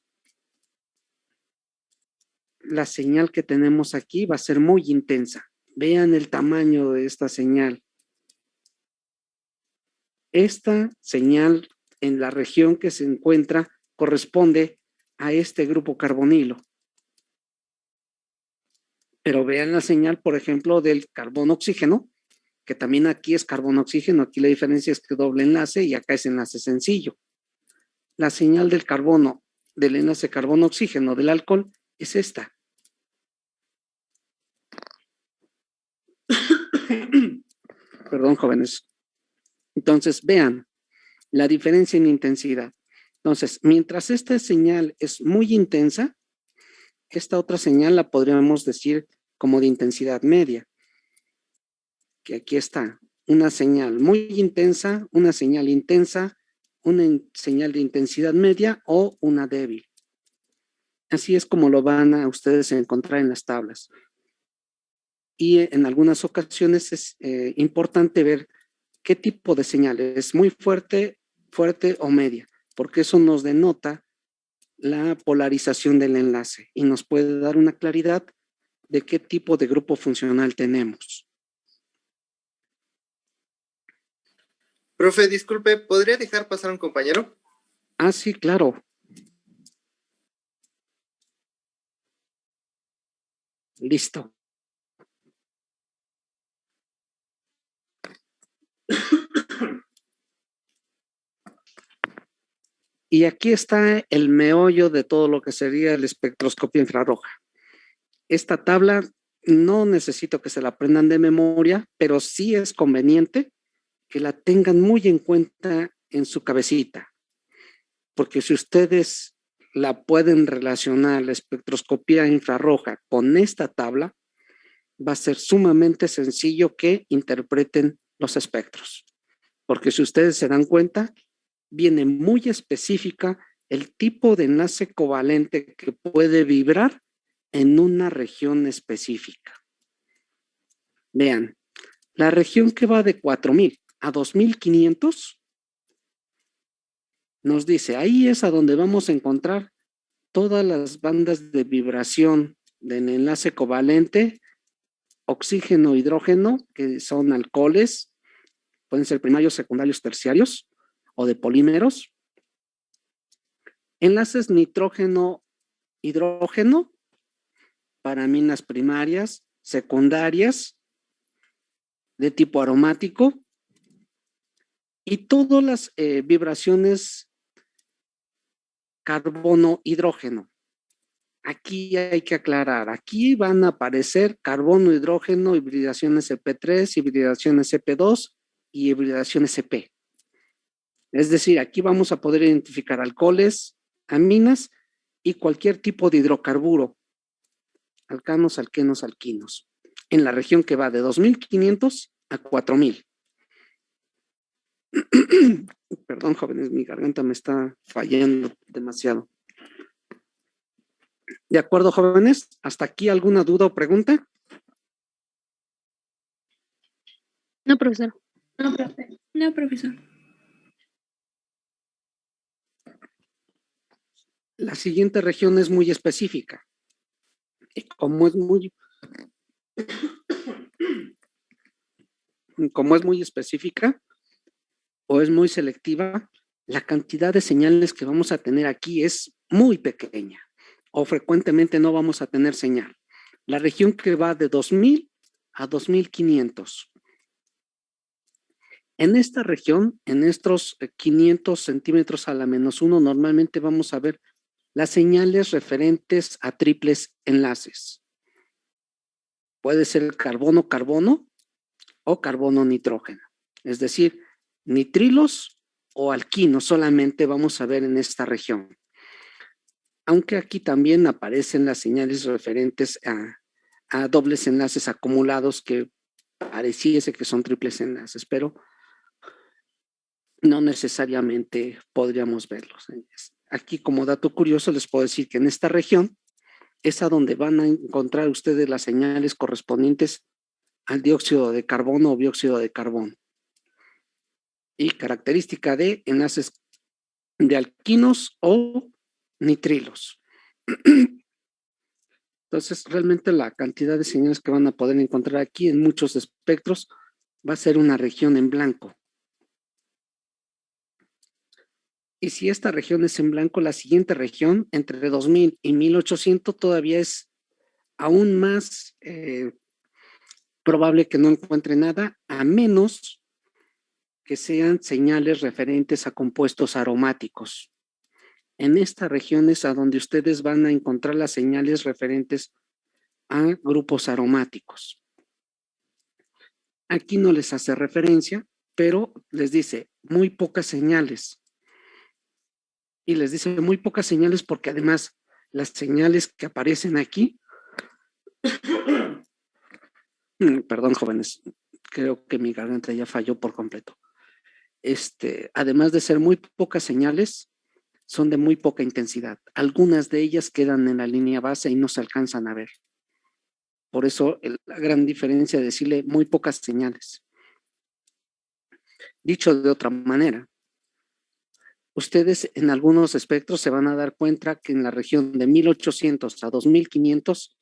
que tenemos aquí va a ser muy intensa. Vean el tamaño de esta señal. Esta señal en la región que se encuentra corresponde a este grupo carbonilo. Pero vean la señal, por ejemplo, del carbono-oxígeno, que también aquí es carbono-oxígeno. Aquí la diferencia es que doble enlace y acá es enlace sencillo. La señal del carbono, del enlace carbono-oxígeno del alcohol es esta. Perdón, jóvenes. Entonces, vean la diferencia en intensidad. Entonces, mientras esta señal es muy intensa, esta otra señal la podríamos decir como de intensidad media. Que aquí está, una señal muy intensa, una señal intensa, una señal de intensidad media o una débil. Así es como lo van a ustedes encontrar en las tablas. Y en algunas ocasiones es importante ver qué tipo de señal es muy fuerte, fuerte o media, porque eso nos denota la polarización del enlace y nos puede dar una claridad de qué tipo de grupo funcional tenemos. Profe, disculpe, ¿podría dejar pasar a un compañero? Ah, sí, claro. Listo. Y aquí está el meollo de todo lo que sería la espectroscopia infrarroja. Esta tabla no necesito que se la aprendan de memoria, pero sí es conveniente que la tengan muy en cuenta en su cabecita, porque si ustedes la pueden relacionar, la espectroscopía infrarroja, con esta tabla, va a ser sumamente sencillo que interpreten los espectros, porque si ustedes se dan cuenta, viene muy específica el tipo de enlace covalente que puede vibrar en una región específica. Vean, la región que va de 4000 a 2500 nos dice, ahí es a donde vamos a encontrar todas las bandas de vibración del enlace covalente, oxígeno, hidrógeno, que son alcoholes, pueden ser primarios, secundarios, terciarios, o de polímeros. Enlaces nitrógeno, hidrógeno, para aminas primarias, secundarias, de tipo aromático, y todas las vibraciones carbono-hidrógeno. Aquí hay que aclarar, aquí van a aparecer carbono, hidrógeno, hibridación sp3, hibridación sp2 y hibridación sp. Es decir, aquí vamos a poder identificar alcoholes, aminas y cualquier tipo de hidrocarburo, alcanos, alquenos, alquinos, en la región que va de 2500 a 4000. Perdón, jóvenes, mi garganta me está fallando demasiado. ¿De acuerdo, jóvenes? ¿Hasta aquí alguna duda o pregunta? No, profesor. No, profe. No, profesor. La siguiente región es muy específica. Y como es muy específica o es muy selectiva, la cantidad de señales que vamos a tener aquí es muy pequeña o frecuentemente no vamos a tener señal. La región que va de 2000 a 2500. En esta región, en estos 500 centímetros a la -1, normalmente vamos a ver las señales referentes a triples enlaces. Puede ser carbono-carbono o carbono-nitrógeno. Es decir, nitrilos o alquinos solamente vamos a ver en esta región. Aunque aquí también aparecen las señales referentes a dobles enlaces acumulados que pareciese que son triples enlaces, pero no necesariamente podríamos verlos. Aquí, como dato curioso, les puedo decir que en esta región es a donde van a encontrar ustedes las señales correspondientes al dióxido de carbono o dióxido de carbono. Y característica de enlaces de alquinos o nitrilos. Entonces, realmente la cantidad de señales que van a poder encontrar aquí en muchos espectros va a ser una región en blanco. Y si esta región es en blanco, la siguiente región, entre 2000 y 1800, todavía es aún más probable que no encuentre nada, a menos que sean señales referentes a compuestos aromáticos. En esta región es a donde ustedes van a encontrar las señales referentes a grupos aromáticos. Aquí no les hace referencia, pero les dice muy pocas señales. Y les dice muy pocas señales porque además las señales que aparecen aquí, perdón, jóvenes, creo que mi garganta ya falló por completo. Además de ser muy pocas señales, son de muy poca intensidad. Algunas de ellas quedan en la línea base y no se alcanzan a ver. Por eso la gran diferencia de decirle muy pocas señales. Dicho de otra manera, ustedes en algunos espectros se van a dar cuenta que en la región de 1800 a 2500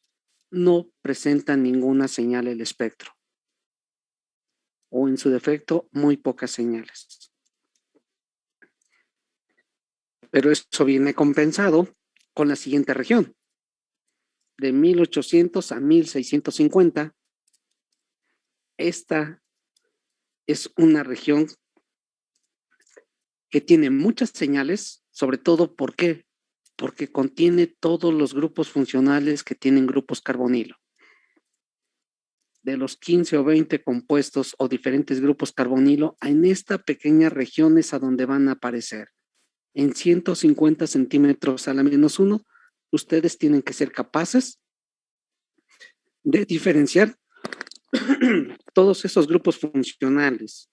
no presenta ninguna señal el espectro. O en su defecto, muy pocas señales. Pero eso viene compensado con la siguiente región. De 1800 a 1650, esta es una región que tiene muchas señales, sobre todo, ¿por qué? Porque contiene todos los grupos funcionales que tienen grupos carbonilo. De los 15 o 20 compuestos o diferentes grupos carbonilo, en esta pequeña región es a donde van a aparecer. En 150 centímetros a la -1, ustedes tienen que ser capaces de diferenciar todos esos grupos funcionales.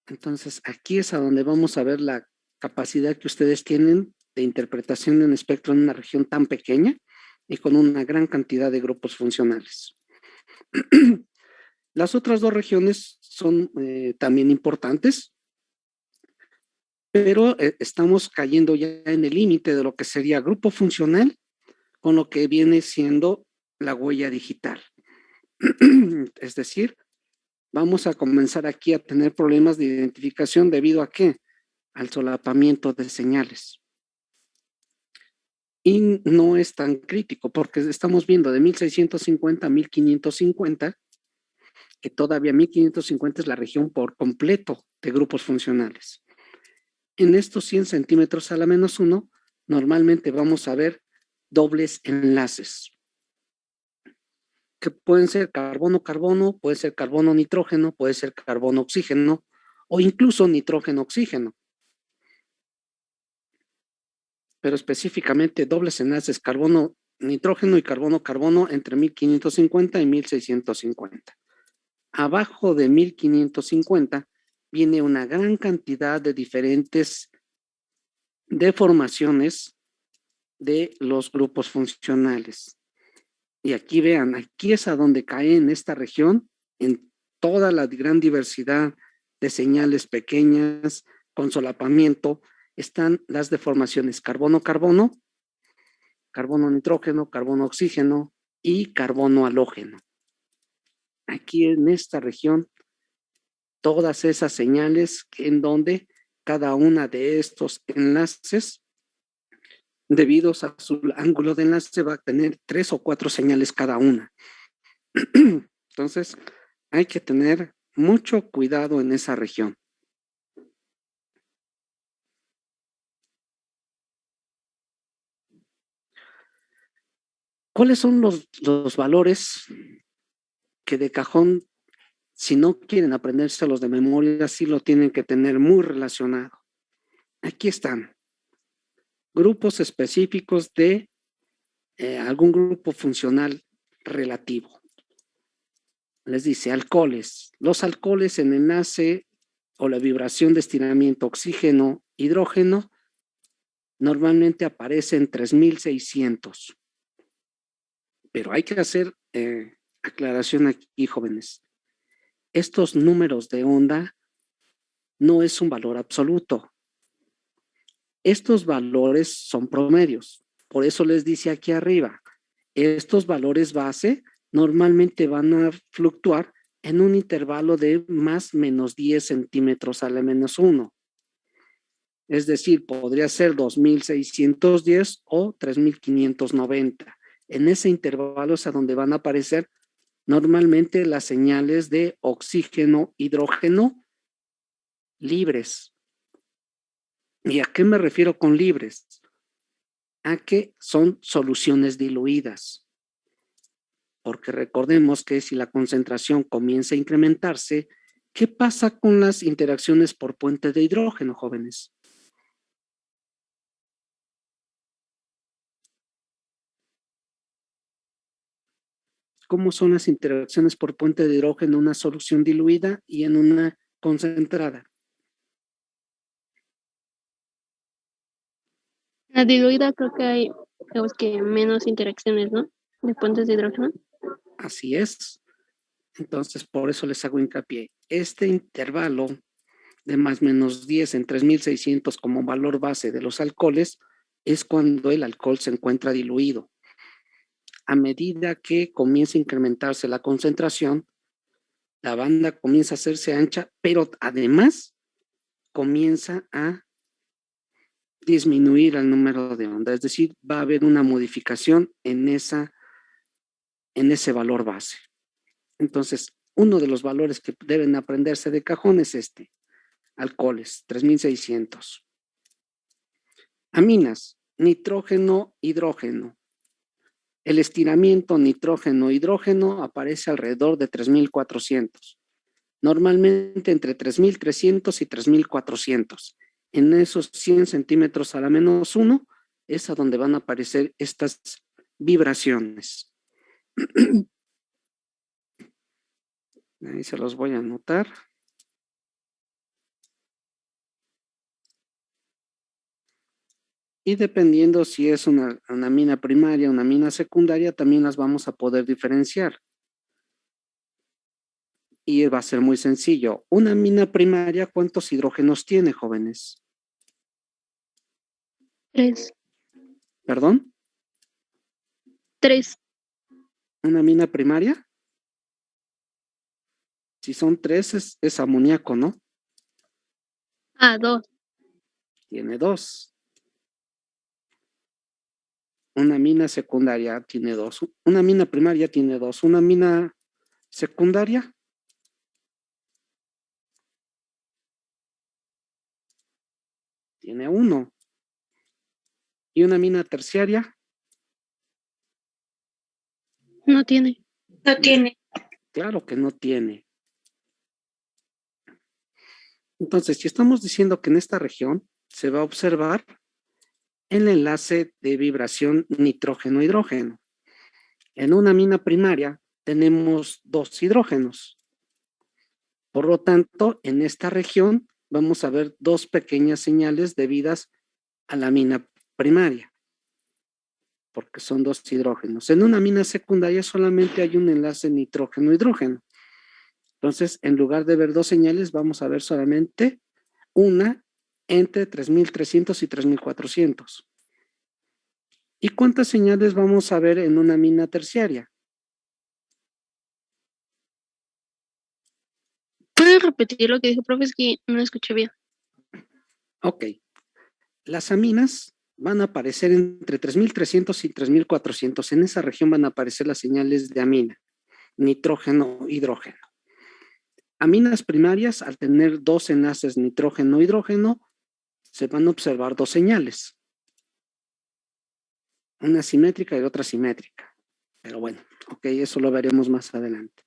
Entonces, aquí es a donde vamos a ver la capacidad que ustedes tienen de interpretación de un espectro en una región tan pequeña y con una gran cantidad de grupos funcionales. Las otras dos regiones son también importantes, pero estamos cayendo ya en el límite de lo que sería grupo funcional con lo que viene siendo la huella digital. Es decir, vamos a comenzar aquí a tener problemas de identificación debido a ¿qué? Al solapamiento de señales. Y no es tan crítico porque estamos viendo de 1650 a 1550, que todavía 1550 es la región por completo de grupos funcionales. En estos 100 centímetros a la -1, normalmente vamos a ver dobles enlaces, que pueden ser carbono-carbono, puede ser carbono-nitrógeno, puede ser carbono-oxígeno, o incluso nitrógeno-oxígeno. Pero específicamente dobles enlaces carbono-nitrógeno y carbono-carbono entre 1550 y 1650. Abajo de 1550 viene una gran cantidad de diferentes deformaciones de los grupos funcionales. Y aquí vean, aquí es a donde cae en esta región, en toda la gran diversidad de señales pequeñas, con solapamiento, están las deformaciones carbono-carbono, carbono-nitrógeno, carbono-oxígeno y carbono-halógeno. Aquí en esta región, todas esas señales en donde cada una de estos enlaces, debido a su ángulo de enlace, va a tener 3 o 4 señales cada una. Entonces, hay que tener mucho cuidado en esa región. ¿Cuáles son los valores que de cajón, si no quieren aprendérselos de memoria, sí lo tienen que tener muy relacionado? Aquí están. Grupos específicos de algún grupo funcional relativo. Les dice alcoholes. Los alcoholes en enlace o la vibración de estiramiento oxígeno-hidrógeno normalmente aparecen 3600. Pero hay que hacer aclaración aquí, jóvenes. Estos números de onda no es un valor absoluto. Estos valores son promedios. Por eso les dice aquí arriba, estos valores base normalmente van a fluctuar en un intervalo de más menos 10 centímetros a la -1. Es decir, podría ser 2610 o 3590. En ese intervalo es a donde van a aparecer normalmente las señales de oxígeno, hidrógeno libres. ¿Y a qué me refiero con libres? A que son soluciones diluidas. Porque recordemos que si la concentración comienza a incrementarse, ¿qué pasa con las interacciones por puente de hidrógeno, jóvenes? ¿Cómo son las interacciones por puente de hidrógeno en una solución diluida y en una concentrada? La diluida creo que hay, digamos que menos interacciones, ¿no? De puentes de hidrógeno. Así es. Entonces, por eso les hago hincapié. Este intervalo de más o menos 10 en 3600 como valor base de los alcoholes es cuando el alcohol se encuentra diluido. A medida que comienza a incrementarse la concentración, la banda comienza a hacerse ancha, pero además comienza a disminuir el número de ondas, es decir, va a haber una modificación en ese valor base. Entonces, uno de los valores que deben aprenderse de cajón es este, alcoholes, 3600. Aminas, nitrógeno, hidrógeno. El estiramiento nitrógeno-hidrógeno aparece alrededor de 3400. Normalmente entre 3300 y 3400. En esos 100 centímetros a la menos 1 es a donde van a aparecer estas vibraciones. Ahí se los voy a anotar. Y dependiendo si es una mina primaria, una mina secundaria, también las vamos a poder diferenciar. Y va a ser muy sencillo. Una mina primaria, ¿cuántos hidrógenos tiene, jóvenes? 3. ¿Perdón? 3. ¿Una mina primaria? Si son 3, es amoníaco, ¿no? 2. Tiene 2. Una mina secundaria tiene 2. Una mina primaria tiene 2. Una mina secundaria tiene 1. ¿Y una mina terciaria? No tiene. No tiene. Claro que no tiene. Entonces, si estamos diciendo que en esta región se va a observar el enlace de vibración nitrógeno-hidrógeno. En una mina primaria tenemos 2 hidrógenos. Por lo tanto, en esta región vamos a ver 2 pequeñas señales debidas a la mina primaria, porque son 2 hidrógenos. En una mina secundaria solamente hay un enlace nitrógeno-hidrógeno. Entonces, en lugar de ver 2 señales, vamos a ver solamente una entre 3300 y 3400. ¿Y cuántas señales vamos a ver en una mina terciaria? ¿Puedes repetir lo que dijo, profe? Es que no lo escuché bien. Ok. Las aminas van a aparecer entre 3300 y 3400. En esa región van a aparecer las señales de amina, nitrógeno, hidrógeno. Aminas primarias, al tener 2 enlaces nitrógeno-hidrógeno, se van a observar 2 señales. Una simétrica y otra simétrica. Pero bueno, ok, eso lo veremos más adelante.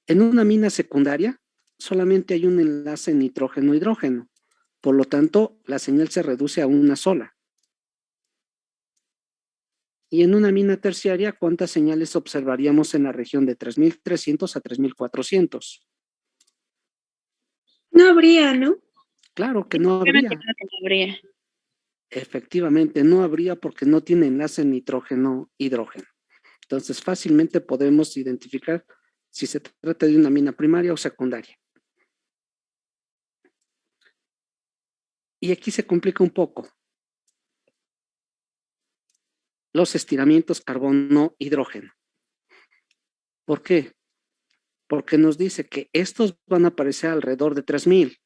En una mina secundaria, solamente hay un enlace nitrógeno-hidrógeno. Por lo tanto, la señal se reduce a una sola. Y en una mina terciaria, ¿cuántas señales observaríamos en la región de 3300 a 3400? No habría, ¿no? Claro que no habría. Claro que no habría. Efectivamente, no habría porque no tiene enlace nitrógeno-hidrógeno. Entonces, fácilmente podemos identificar si se trata de una mina primaria o secundaria. Y aquí se complica un poco. Los estiramientos carbono-hidrógeno. ¿Por qué? Porque nos dice que estos van a aparecer alrededor de 3000,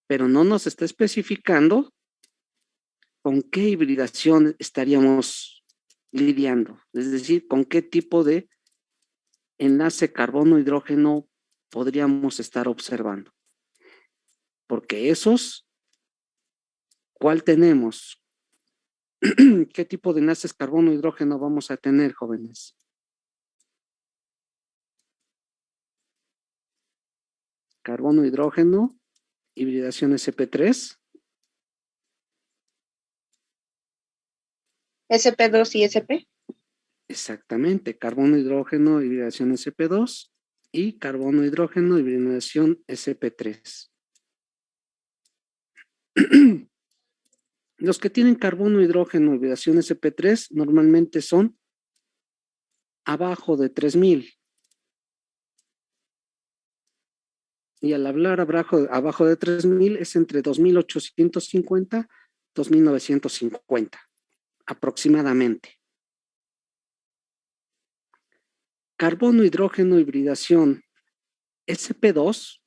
pero no nos está especificando con qué hibridación estaríamos lidiando, es decir, con qué tipo de enlace carbono-hidrógeno podríamos estar observando? Porque esos, ¿cuál tenemos? ¿Qué tipo de enlaces carbono-hidrógeno vamos a tener, jóvenes? Carbono-hidrógeno, hibridación sp3. SP2 y SP. Exactamente, carbono-hidrógeno, hibridación sp2 y carbono-hidrógeno, hibridación sp3. Los que tienen carbono-hidrógeno, hibridación sp3 normalmente son abajo de 3000. Y al hablar abajo de 3000 es entre 2850 y 2950 aproximadamente. Carbono, hidrógeno, hibridación sp2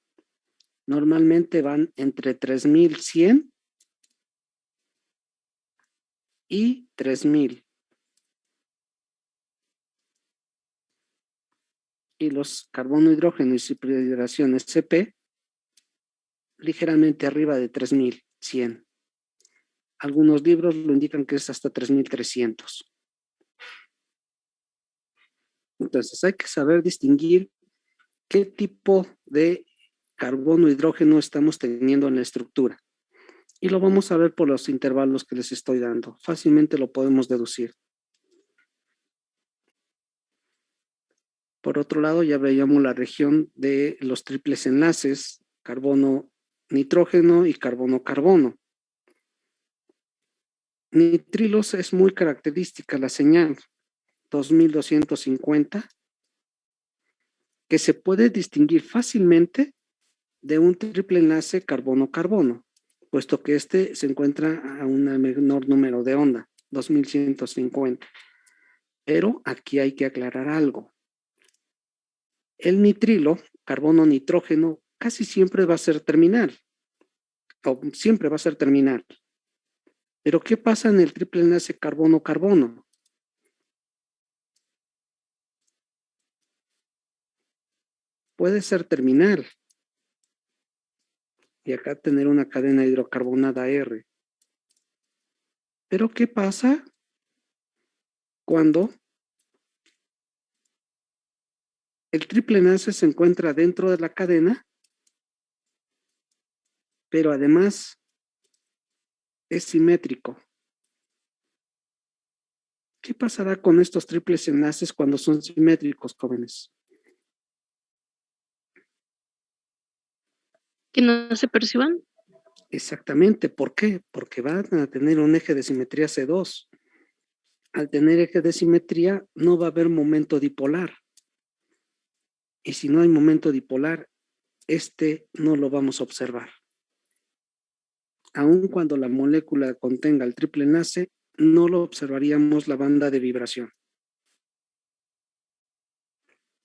normalmente van entre 3100 y 3000. Y los carbono, hidrógeno y hibridación sp ligeramente arriba de 3100. Algunos libros lo indican que es hasta 3300. Entonces hay que saber distinguir qué tipo de carbono, hidrógeno estamos teniendo en la estructura. Y lo vamos a ver por los intervalos que les estoy dando. Fácilmente lo podemos deducir. Por otro lado, ya veíamos la región de los triples enlaces, carbono-nitrógeno y carbono-carbono. Nitrilos es muy característica la señal 2250, que se puede distinguir fácilmente de un triple enlace carbono-carbono, puesto que este se encuentra a un menor número de onda, 2150. Pero aquí hay que aclarar algo. El nitrilo, carbono-nitrógeno, casi siempre va a ser terminal, o siempre va a ser terminal. Pero ¿qué pasa en el triple enlace carbono-carbono? Puede ser terminal. Y acá tener una cadena hidrocarbonada R. Pero ¿qué pasa cuando el triple enlace se encuentra dentro de la cadena, pero además es simétrico? ¿Qué pasará con estos triples enlaces cuando son simétricos, jóvenes? Que no se perciban. Exactamente. ¿Por qué? Porque van a tener un eje de simetría C2. Al tener eje de simetría, no va a haber momento dipolar. Y si no hay momento dipolar, no lo vamos a observar. Aun cuando la molécula contenga el triple enlace, no lo observaríamos la banda de vibración.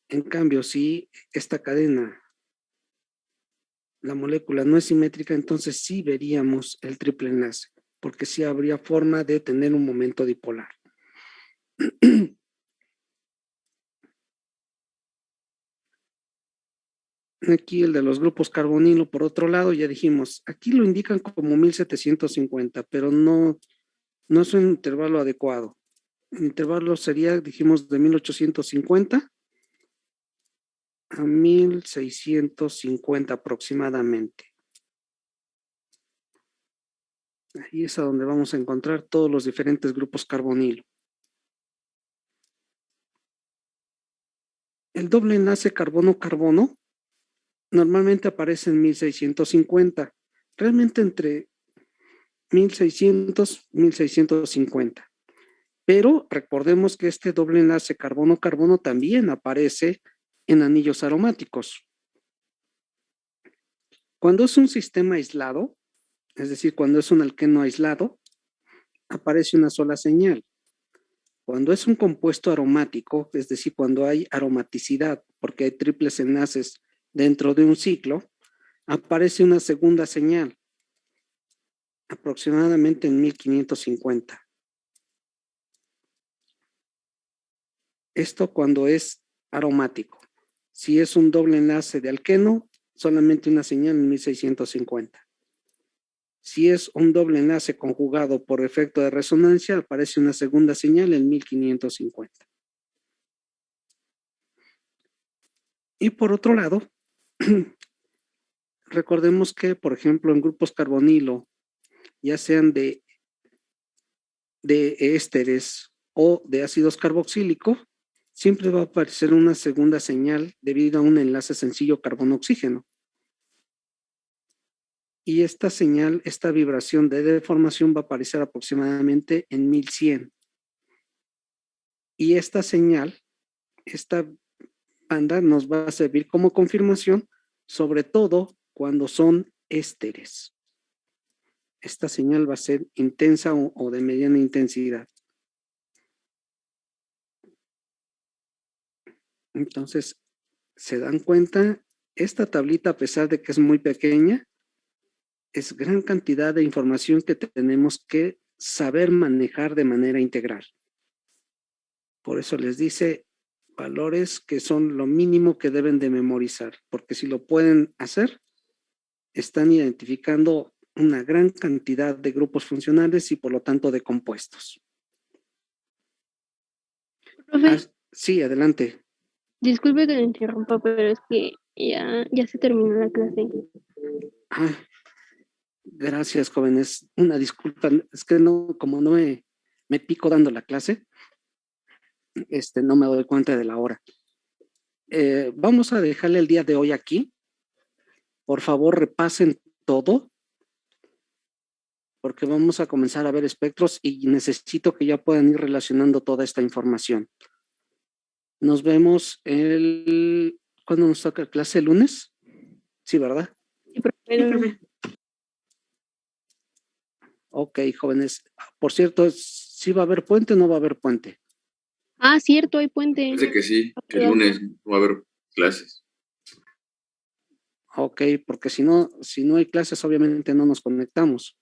En cambio, si esta cadena, la molécula no es simétrica, entonces sí veríamos el triple enlace, porque sí habría forma de tener un momento dipolar. Aquí el de los grupos carbonilo, por otro lado, ya dijimos, aquí lo indican como 1750, pero no es un intervalo adecuado. El intervalo sería, dijimos, de 1850 a 1650 aproximadamente. Ahí es a donde vamos a encontrar todos los diferentes grupos carbonilo. El doble enlace carbono-carbono normalmente aparece en 1650, realmente entre 1600 y 1650. Pero recordemos que este doble enlace carbono-carbono también aparece en anillos aromáticos. Cuando es un sistema aislado, es decir, cuando es un alqueno aislado, aparece una sola señal. Cuando es un compuesto aromático, es decir, cuando hay aromaticidad, porque hay triples enlaces dentro de un ciclo, aparece una segunda señal, aproximadamente en 1550. Esto cuando es aromático. Si es un doble enlace de alqueno, solamente una señal en 1650. Si es un doble enlace conjugado por efecto de resonancia, aparece una segunda señal en 1550. Y por otro lado, recordemos que, por ejemplo, en grupos carbonilo, ya sean de ésteres o de ácidos carboxílicos, siempre va a aparecer una segunda señal debido a un enlace sencillo carbono-oxígeno. Y esta señal, esta vibración de deformación va a aparecer aproximadamente en 1100. Y esta señal, esta banda nos va a servir como confirmación, sobre todo cuando son ésteres. Esta señal va a ser intensa o de mediana intensidad. Entonces, ¿se dan cuenta? Esta tablita, a pesar de que es muy pequeña, es gran cantidad de información que tenemos que saber manejar de manera integral. Por eso les dice valores que son lo mínimo que deben de memorizar, porque si lo pueden hacer, están identificando una gran cantidad de grupos funcionales y por lo tanto de compuestos. Profe, Sí, adelante. disculpe que lo interrumpa, pero es que ya se terminó la clase. Gracias, jóvenes. Una disculpa, es que no, como no me pico dando la clase, no me doy cuenta de la hora. Vamos a dejarle el día de hoy aquí. Por favor, repasen todo, porque vamos a comenzar a ver espectros y necesito que ya puedan ir relacionando toda esta información. Nos vemos ¿cuándo nos toca clase? ¿El lunes? Sí, ¿verdad? Sí, profe. Ok, jóvenes. Por cierto, ¿sí va a haber puente o no va a haber puente? Ah, cierto, hay puente. Parece que sí, el lunes no va a haber clases. Ok, porque si no hay clases, obviamente no nos conectamos.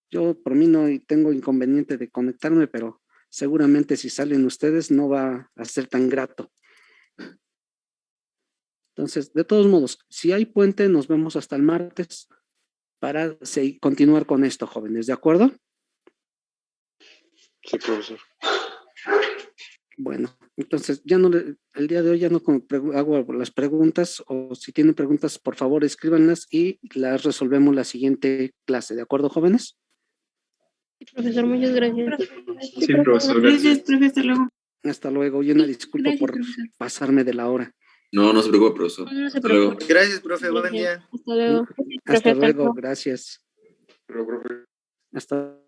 Yo por mí no tengo inconveniente de conectarme, pero seguramente si salen ustedes no va a ser tan grato. Entonces, de todos modos, si hay puente, nos vemos hasta el martes para continuar con esto, jóvenes, ¿de acuerdo? Sí, profesor. Bueno, entonces el día de hoy ya no hago las preguntas, o si tienen preguntas, por favor, escríbanlas y las resolvemos la siguiente clase, ¿de acuerdo, jóvenes? Sí, profesor, muchas gracias. Sí, profesor, Gracias, gracias. profe, hasta luego. Hasta luego, y una disculpa Gracias, por profesor. pasarme de la hora. No se preocupe, profesor. No se Hasta luego. preocupe. Gracias, profe. Buen día. Hasta luego. Hasta Profe, luego, gracias. Pero, profe. Hasta